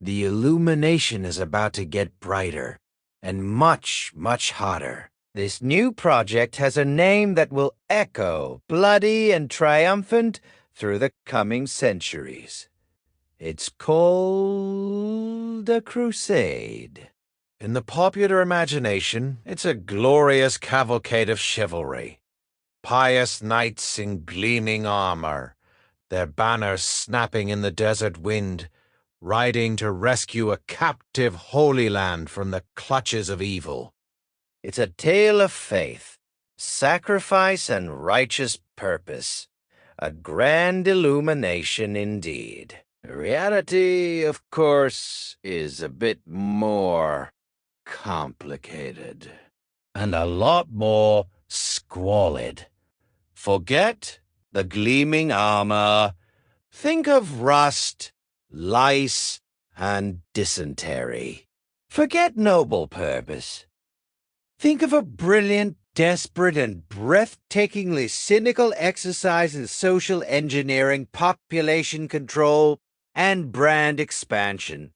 A: The illumination is about to get brighter, and much, much hotter. This new project has a name that will echo, bloody and triumphant, through the coming centuries. It's called a crusade. In the popular imagination, it's a glorious cavalcade of chivalry. Pious knights in gleaming armor, their banners snapping in the desert wind, riding to rescue a captive Holy Land from the clutches of evil. It's a tale of faith, sacrifice, and righteous purpose. A grand illumination indeed. Reality, of course, is a bit more complicated. And a lot more squalid. Forget the gleaming armor. Think of rust, lice, and dysentery. Forget noble purpose. Think of a brilliant, desperate, and breathtakingly cynical exercise in social engineering, population control, and brand expansion.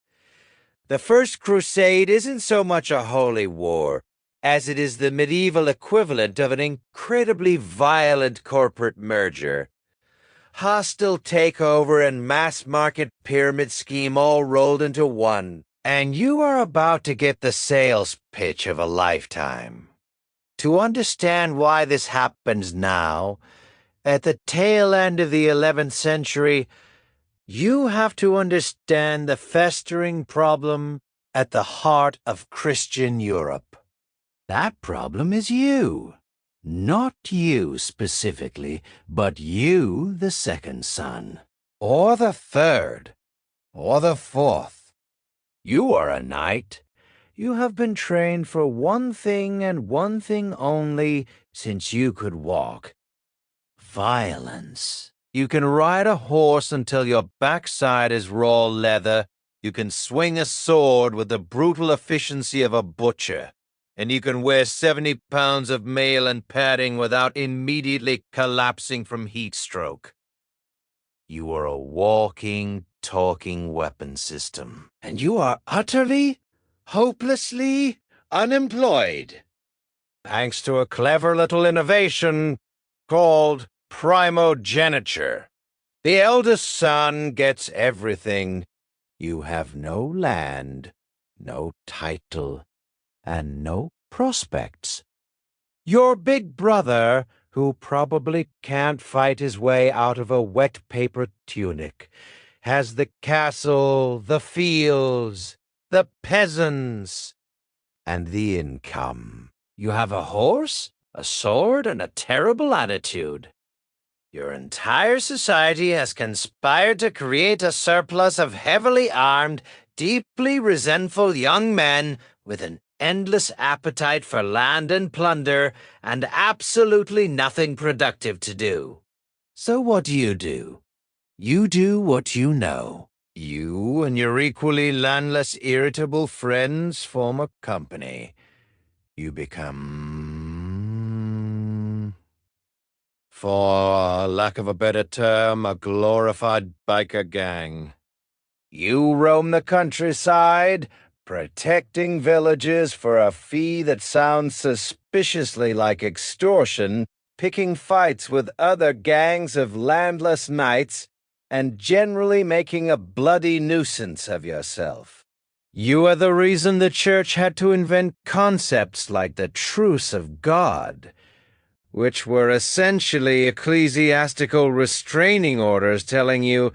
A: The First Crusade isn't so much a holy war as it is the medieval equivalent of an incredibly violent corporate merger. Hostile takeover and mass-market pyramid scheme all rolled into one, and you are about to get the sales pitch of a lifetime. To understand why this happens now, at the tail end of the 11th century, you have to understand the festering problem at the heart of Christian Europe. That problem is you. Not you specifically, but you, the second son. Or the third. Or the fourth. You are a knight. You have been trained for one thing and one thing only since you could walk. Violence. You can ride a horse until your backside is raw leather. You can swing a sword with the brutal efficiency of a butcher. And you can wear 70 pounds of mail and padding without immediately collapsing from heat stroke. You are a walking, talking weapon system. And you are utterly, hopelessly unemployed. Thanks to a clever little innovation called primogeniture. The eldest son gets everything. You have no land, no title, and no prospects. Your big brother, who probably can't fight his way out of a wet paper tunic, has the castle, the fields, the peasants, and the income. You have a horse, a sword, and a terrible attitude. Your entire society has conspired to create a surplus of heavily armed, deeply resentful young men with an endless appetite for land and plunder and absolutely nothing productive to do. So what do? You do what you know. You and your equally landless, irritable friends form a company. You become, for lack of a better term, a glorified biker gang. You roam the countryside, protecting villages for a fee that sounds suspiciously like extortion, picking fights with other gangs of landless knights, and generally making a bloody nuisance of yourself. You are the reason the church had to invent concepts like the truce of God, which were essentially ecclesiastical restraining orders telling you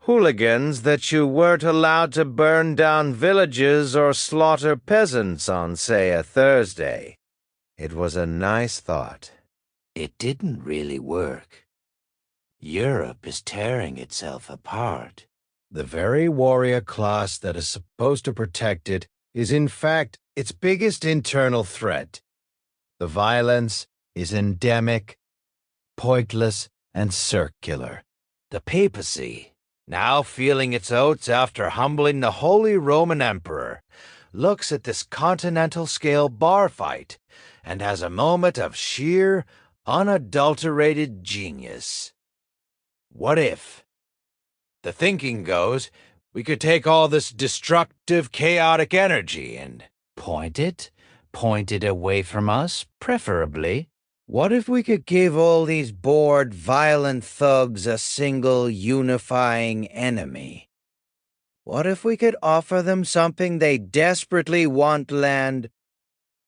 A: hooligans that you weren't allowed to burn down villages or slaughter peasants on, say, a Thursday. It was a nice thought. It didn't really work. Europe is tearing itself apart. The very warrior class that is supposed to protect it is in fact its biggest internal threat. The violence is endemic, pointless, and circular. The papacy, now feeling its oats after humbling the Holy Roman Emperor, looks at this continental-scale bar fight and has a moment of sheer, unadulterated genius. What if? The thinking goes, we could take all this destructive, chaotic energy and point it away from us, preferably. What if we could give all these bored, violent thugs a single, unifying enemy? What if we could offer them something they desperately want: land,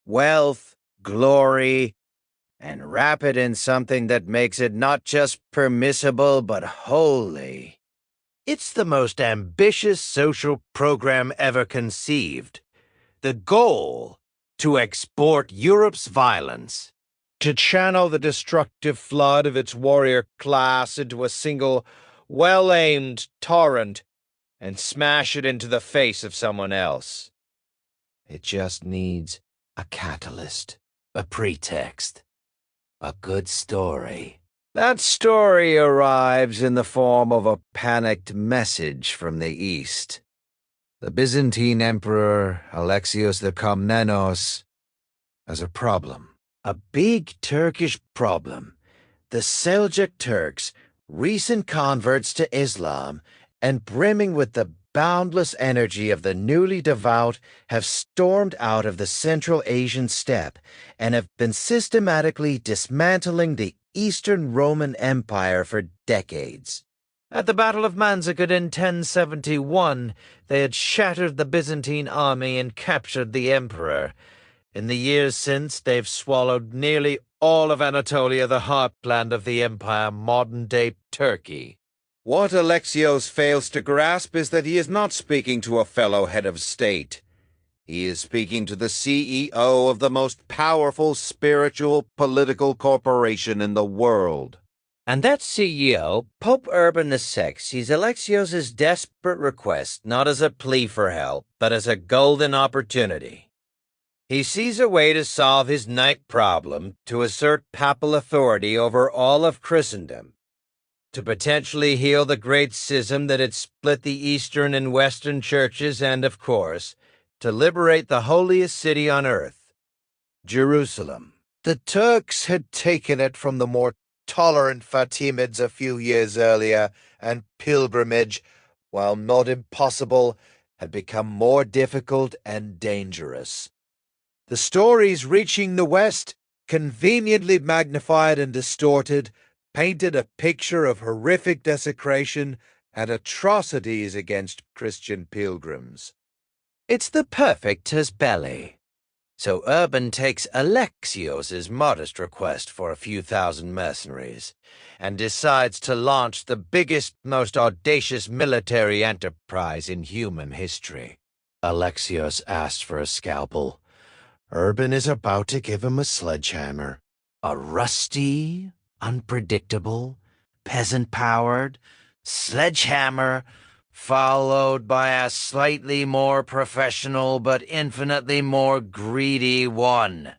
A: wealth, glory, and wrap it in something that makes it not just permissible but holy? It's the most ambitious social program ever conceived. The goal: to export Europe's violence, to channel the destructive flood of its warrior class into a single, well-aimed torrent and smash it into the face of someone else. It just needs a catalyst, a pretext, a good story. That story arrives in the form of a panicked message from the East. The Byzantine Emperor Alexios the Komnenos has a problem. A big Turkish problem. The Seljuk Turks, recent converts to Islam, and brimming with the boundless energy of the newly devout, have stormed out of the Central Asian steppe and have been systematically dismantling the Eastern Roman Empire for decades. At the Battle of Manzikert in 1071, they had shattered the Byzantine army and captured the emperor. In the years since, they've swallowed nearly all of Anatolia, the heartland of the empire, modern-day Turkey. What Alexios fails to grasp is that he is not speaking to a fellow head of state. He is speaking to the CEO of the most powerful spiritual political corporation in the world. And that CEO, Pope Urban VI, sees Alexios' desperate request not as a plea for help, but as a golden opportunity. He sees a way to solve his night problem, to assert papal authority over all of Christendom, to potentially heal the great schism that had split the Eastern and Western churches, and, of course, to liberate the holiest city on earth, Jerusalem. The Turks had taken it from the more tolerant Fatimids a few years earlier, and pilgrimage, while not impossible, had become more difficult and dangerous. The stories reaching the West, conveniently magnified and distorted, painted a picture of horrific desecration and atrocities against Christian pilgrims. It's the perfect Tisbelli. So Urban takes Alexios' modest request for a few thousand mercenaries and decides to launch the biggest, most audacious military enterprise in human history. Alexios asks for a scalpel. Urban is about to give him a sledgehammer. A rusty, unpredictable, peasant-powered sledgehammer, followed by a slightly more professional but infinitely more greedy one.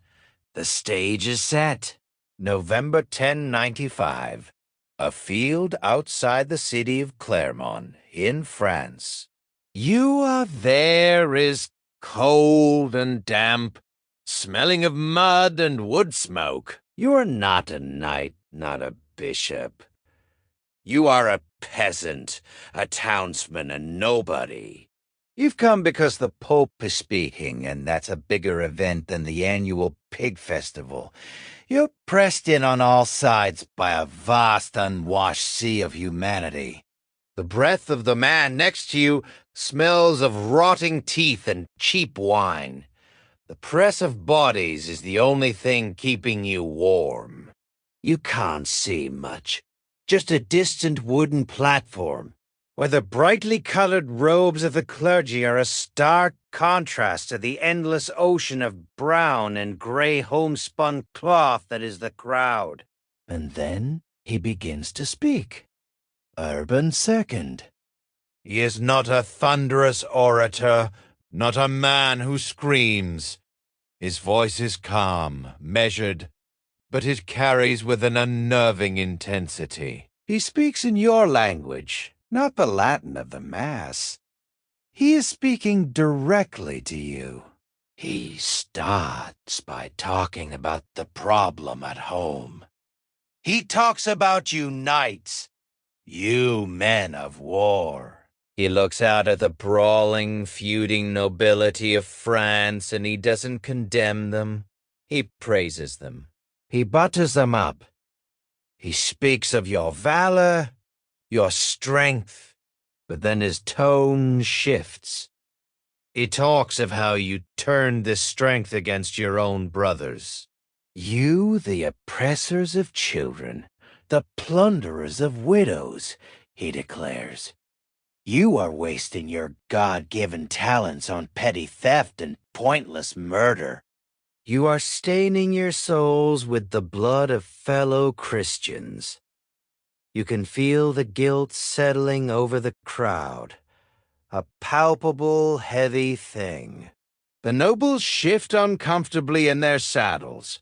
A: The stage is set. November 1095. A field outside the city of Clermont, in France. There is cold and damp, smelling of mud and wood smoke. You are not a knight, not a bishop. You are a peasant, a townsman, a nobody. You've come because the Pope is speaking, and that's a bigger event than the annual pig festival. You're pressed in on all sides by a vast, unwashed sea of humanity. The breath of the man next to you smells of rotting teeth and cheap wine. The press of bodies is the only thing keeping you warm. You can't see much. Just a distant wooden platform, where the brightly colored robes of the clergy are a stark contrast to the endless ocean of brown and gray homespun cloth that is the crowd. And then he begins to speak. Urban II. He is not a thunderous orator, not a man who screams. His voice is calm, measured, but it carries with an unnerving intensity. He speaks in your language, not the Latin of the Mass. He is speaking directly to you. He starts by talking about the problem at home. He talks about you knights, you men of war. He looks out at the brawling, feuding nobility of France, and he doesn't condemn them. He praises them. He butters them up. He speaks of your valor, your strength, but then his tone shifts. He talks of how you turned this strength against your own brothers. You, the oppressors of children, the plunderers of widows, he declares.
B: You are wasting your God-given talents on petty theft and pointless murder. You are staining your souls with the blood of fellow Christians. You can feel the guilt settling over the crowd, a palpable, heavy thing.
A: The nobles shift uncomfortably in their saddles,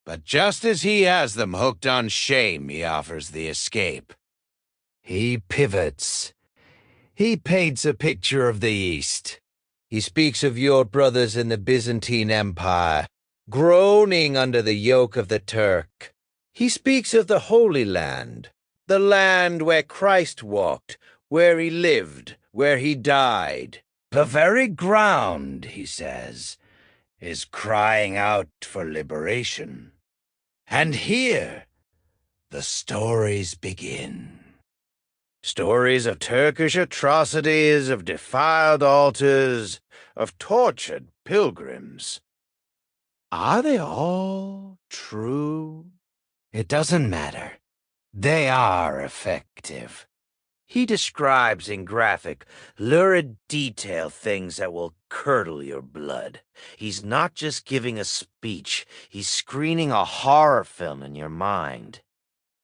A: but just as he has them hooked on shame, he offers the escape. He pivots. He paints a picture of the East. He speaks of your brothers in the Byzantine Empire, groaning under the yoke of the Turk. He speaks of the Holy Land, the land where Christ walked, where he lived, where he died. The very ground, he says, is crying out for liberation. And here, the stories begin. Stories of Turkish atrocities, of defiled altars, of tortured pilgrims. Are they all true? It doesn't matter. They are effective. He describes in graphic, lurid detail things that will curdle your blood. He's not just giving a speech, he's screening a horror film in your mind.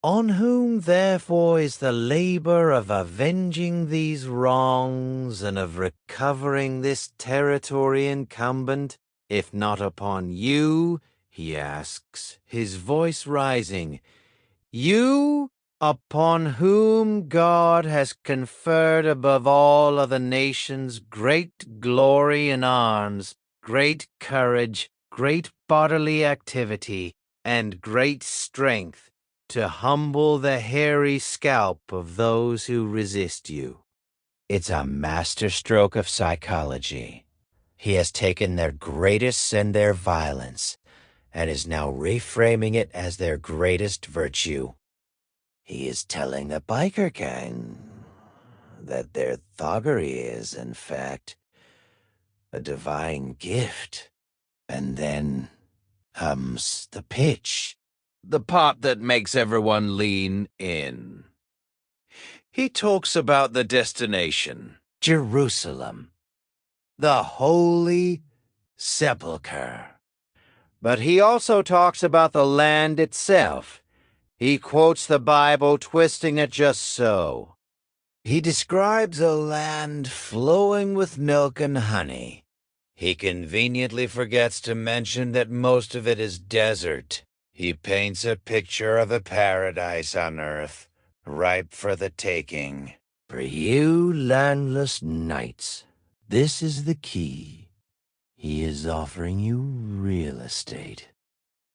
A: On whom, therefore, is the labor of avenging these wrongs and of recovering this territory incumbent, if not upon you, he asks, his voice rising, you, upon whom God has conferred above all other nations great glory in arms, great courage, great bodily activity, and great strength, to humble the hairy scalp of those who resist you. It's a masterstroke of psychology. He has taken their greatest and their violence, and is now reframing it as their greatest virtue. He is telling the biker gang that their thuggery is, in fact, a divine gift. And then comes the pitch. The part that makes everyone lean in. He talks about the destination, Jerusalem, the holy sepulchre. But he also talks about the land itself. He quotes the Bible, twisting it just so. He describes a land flowing with milk and honey. He conveniently forgets to mention that most of it is desert. He paints a picture of a paradise on earth, ripe for the taking. For you landless knights, this is the key. He is offering you real estate.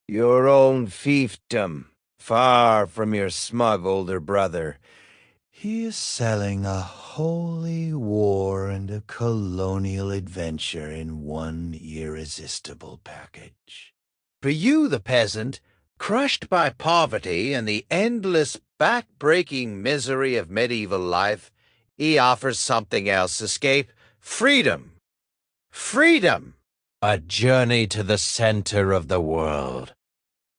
A: Your own fiefdom, far from your smug older brother. He is selling a holy war and a colonial adventure in one irresistible package. For you, the peasant, crushed by poverty and the endless, back-breaking misery of medieval life, he offers something else, escape, freedom. Freedom! A journey to the center of the world.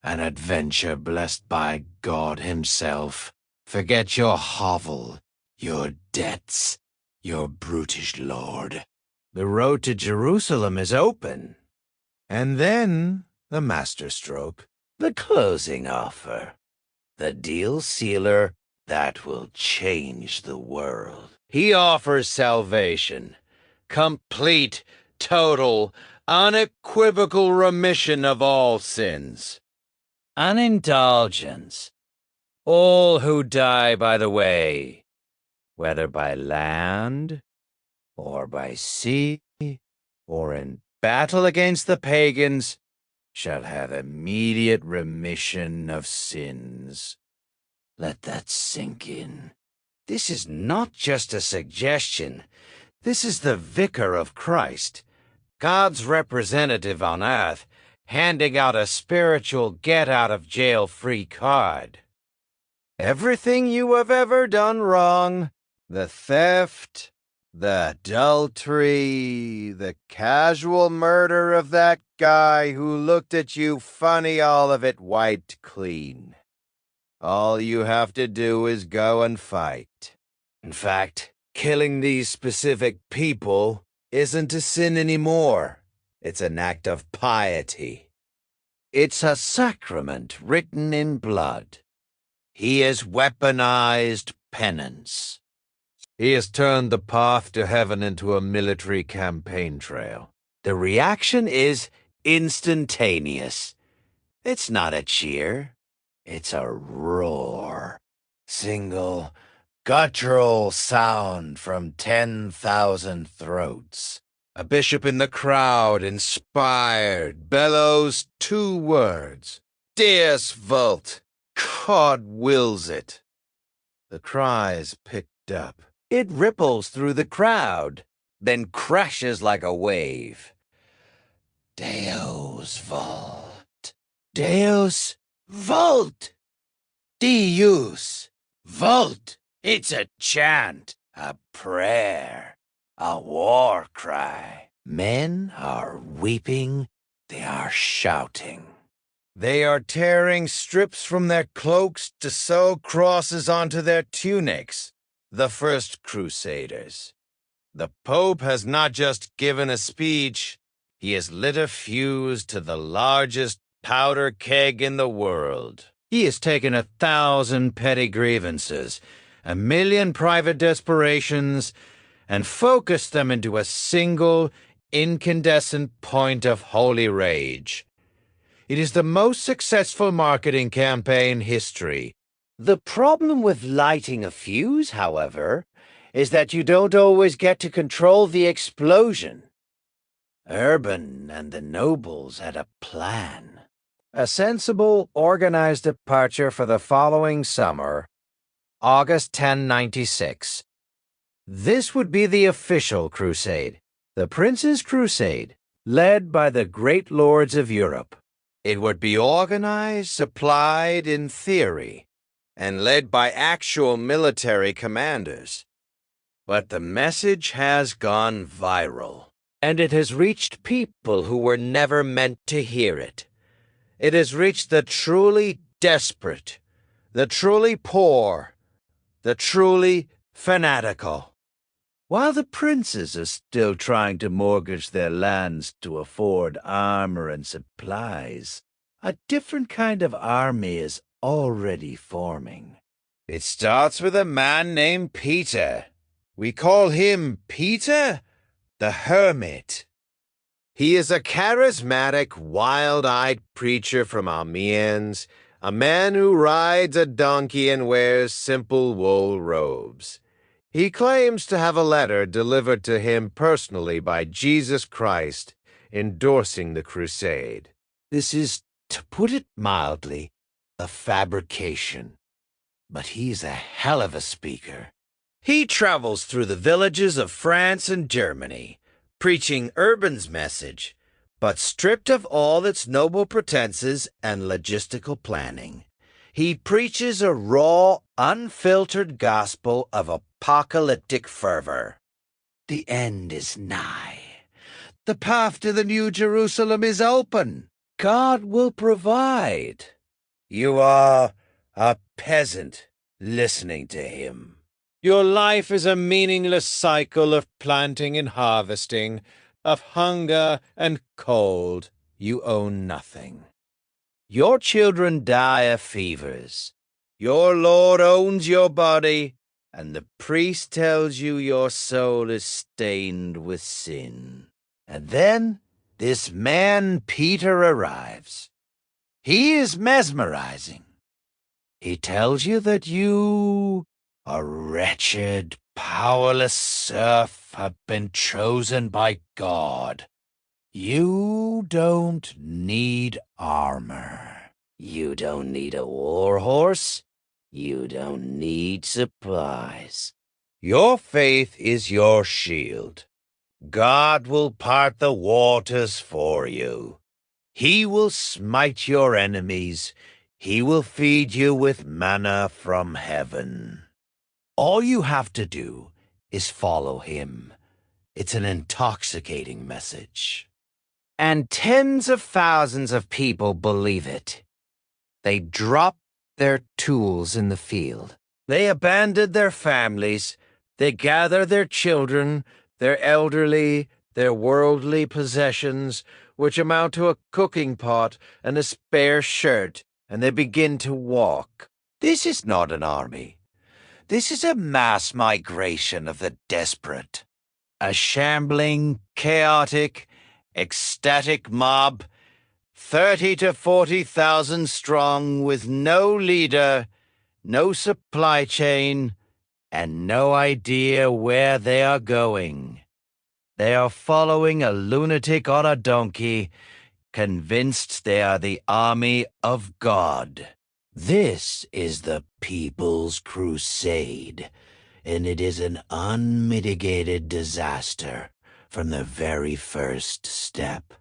A: An adventure blessed by God himself. Forget your hovel, your debts, your brutish lord. The road to Jerusalem is open. And then the masterstroke, the closing offer, the deal sealer that will change the world. He offers salvation, complete, total, unequivocal remission of all sins. An indulgence. All who die by the way, whether by land or by sea or in battle against the pagans, shall have immediate remission of sins. Let that sink in. This is not just a suggestion. This is the vicar of Christ, God's representative on earth, handing out a spiritual get-out-of-jail-free card. Everything you have ever done wrong, the theft, the adultery, the casual murder of that guy who looked at you funny, all of it wiped clean. All you have to do is go and fight. In fact,
C: killing these specific people isn't a sin anymore. It's an act of piety.
A: It's a sacrament written in blood. He has weaponized penance. He has turned the path to heaven into a military campaign trail. The reaction is instantaneous. It's not a cheer. It's a roar. Single, guttural sound from 10,000 throats. A bishop in the crowd, inspired, bellows 2 words. Deus vult. God wills it. The cry is picked up. It ripples through the crowd, then crashes like a wave. Deus vult. Deus vult. Deus vult. It's a chant, a prayer, a war cry. Men are weeping, they are shouting. They are tearing strips from their cloaks to sew crosses onto their tunics. The first crusaders. The Pope has not just given a speech, he has lit a fuse to the largest powder keg in the world. He has taken 1,000 petty grievances, 1,000,000 private desperations, and focused them into a single, incandescent point of holy rage. It is the most successful marketing campaign in history. The problem with lighting a fuse, however, is that you don't always get to control the explosion. Urban and the nobles had a plan. A sensible, organized departure for the following summer, August 1096. This would be the official crusade, the Prince's Crusade, led by the great lords of Europe. It would be organized, supplied in theory, and led by actual military commanders. But the message has gone viral, and it has reached people who were never meant to hear it. It has reached the truly desperate, the truly poor, the truly fanatical. While the princes are still trying to mortgage their lands to afford armor and supplies, a different kind of army is already forming. It starts with a man named Peter. We call him Peter the Hermit. He is a charismatic, wild-eyed preacher from Amiens, a man who rides a donkey and wears simple wool robes. He claims to have a letter delivered to him personally by Jesus Christ, endorsing the crusade. This is, to put it mildly, a fabrication. But he's a hell of a speaker. He travels through the villages of France and Germany, preaching Urban's message, but stripped of all its noble pretenses and logistical planning. He preaches a raw, unfiltered gospel of apocalyptic fervor. The end is nigh. The path to the New Jerusalem is open. God will provide. You are a peasant listening to him. Your life is a meaningless cycle of planting and harvesting, of hunger and cold. You own nothing. Your children die of fevers. Your Lord owns your body, and the priest tells you your soul is stained with sin. And then this man Peter arrives. He is mesmerizing. He tells you that you, a wretched, powerless serf, have been chosen by God. You don't need armor. You don't need a war horse. You don't need supplies. Your faith is your shield. God will part the waters for you. He will smite your enemies. He will feed you with manna from heaven. All you have to do is follow him. It's an intoxicating message. And tens of thousands of people believe it. They drop their tools in the field. They abandon their families, They gather their children, their elderly, their worldly possessions, which amount to a cooking pot and a spare shirt, and they begin to walk. This is not an army. This is a mass migration of the desperate. A shambling, chaotic, ecstatic mob, 30 to 40,000 strong, with no leader, no supply chain, and no idea where they are going. They are following a lunatic on a donkey, convinced they are the army of God. This is the People's Crusade, and it is an unmitigated disaster from the very first step.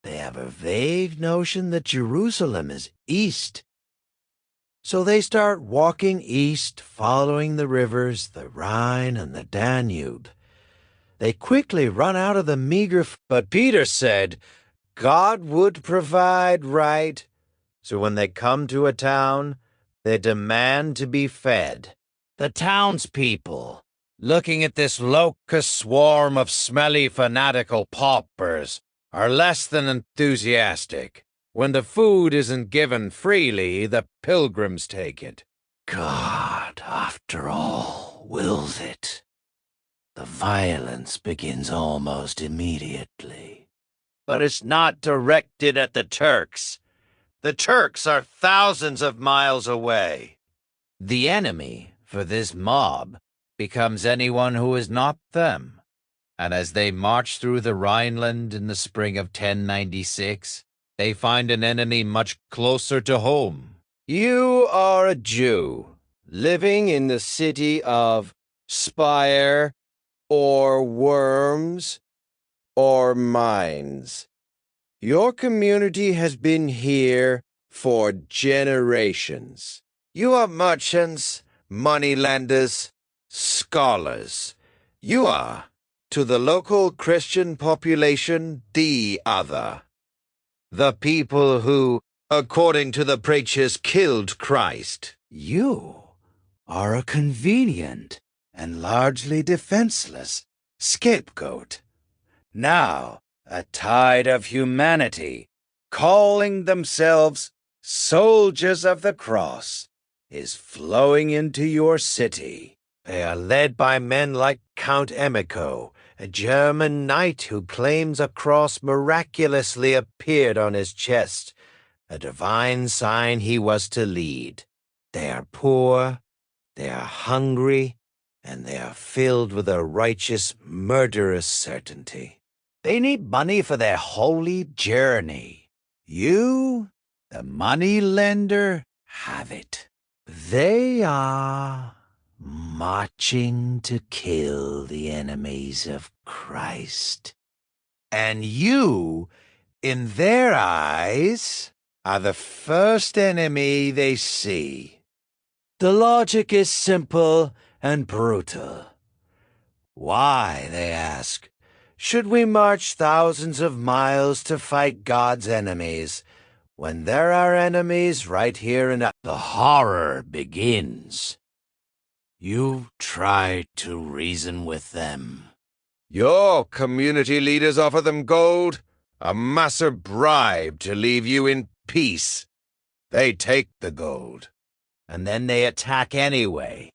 A: They have a vague notion that Jerusalem is east. So they start walking east, following the rivers, the Rhine and the Danube. They quickly run out of the meager but Peter said God would provide, right? So when they come to a town, they demand to be fed. The townspeople, looking at this locust swarm of smelly fanatical paupers, are less than enthusiastic. When the food isn't given freely, the pilgrims take it. God, after all, wills it. The violence begins almost immediately. But it's not directed at the Turks. The Turks are thousands of miles away. The enemy for this mob becomes anyone who is not them. And as they march through the Rhineland in the spring of 1096, they find an enemy much closer to home. You are a Jew, living in the city of Speyer, or Worms, or Mines. Your community has been here for generations. You are merchants, moneylenders, scholars. You are, to the local Christian population, the other. The people who, according to the preachers, killed Christ. You are a convenient and largely defenseless scapegoat. Now, a tide of humanity, calling themselves soldiers of the cross, is flowing into your city. They are led by men like Count Emico, a German knight who claims a cross miraculously appeared on his chest, a divine sign he was to lead. They are poor, they are hungry, and they are filled with a righteous, murderous certainty. They need money for their holy journey. You, the money lender, have it. They are marching to kill the enemies of Christ. And you, in their eyes, are the first enemy they see. The logic is simple and brutal. Why, they ask, should we march thousands of miles to fight God's enemies when there are enemies right here in the horror begins? You try to reason with them. Your community leaders offer them gold, a massive bribe to leave you in peace. They take the gold, and then they attack anyway.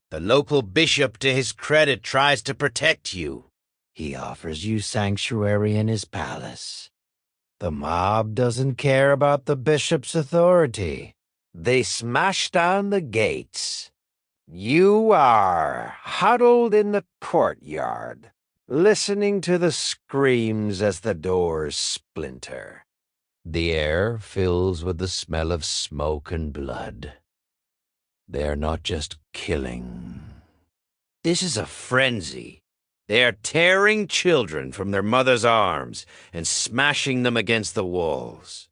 A: The local bishop, to his credit, tries to protect you. He offers you sanctuary in his palace. The mob doesn't care about the bishop's authority. They smash down the gates. You are huddled in the courtyard, listening to the screams as the doors splinter. The air fills with the smell of smoke and blood. They are not just killing. This is a frenzy. They are tearing children from their mother's arms and smashing them against the walls.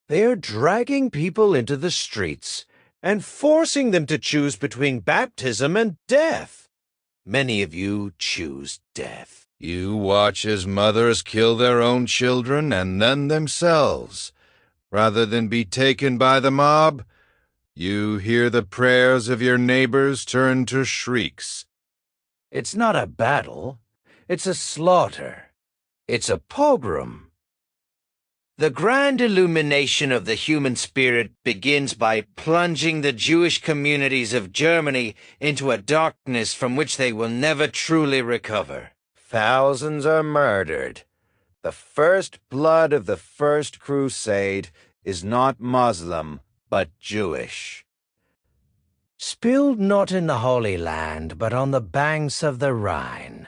A: They are dragging people into the streets and forcing them to choose between baptism and death. Many of you choose death. You watch as mothers kill their own children and then themselves. Rather than be taken by the mob, you hear the prayers of your neighbors turn to shrieks. It's not a battle. It's a slaughter. It's a pogrom. The grand illumination of the human spirit begins by plunging the Jewish communities of Germany into a darkness from which they will never truly recover. Thousands are murdered. The first blood of the First Crusade is not Muslim, but Jewish. Spilled not in the Holy Land, but on the banks of the Rhine.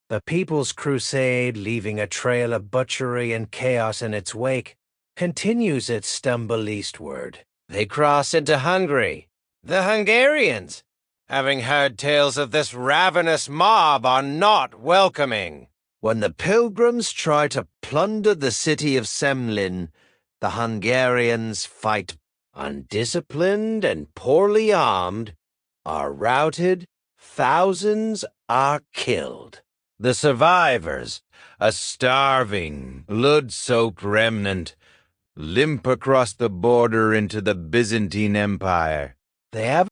A: The People's Crusade, leaving a trail of butchery and chaos in its wake, continues its stumble eastward. They cross into Hungary. The Hungarians, having heard tales of this ravenous mob, are not welcoming. When the pilgrims try to plunder the city of Semlin, the Hungarians fight. Undisciplined and poorly armed, are routed, thousands are killed. The survivors, a starving, blood-soaked remnant, limp across the border into the Byzantine Empire. They have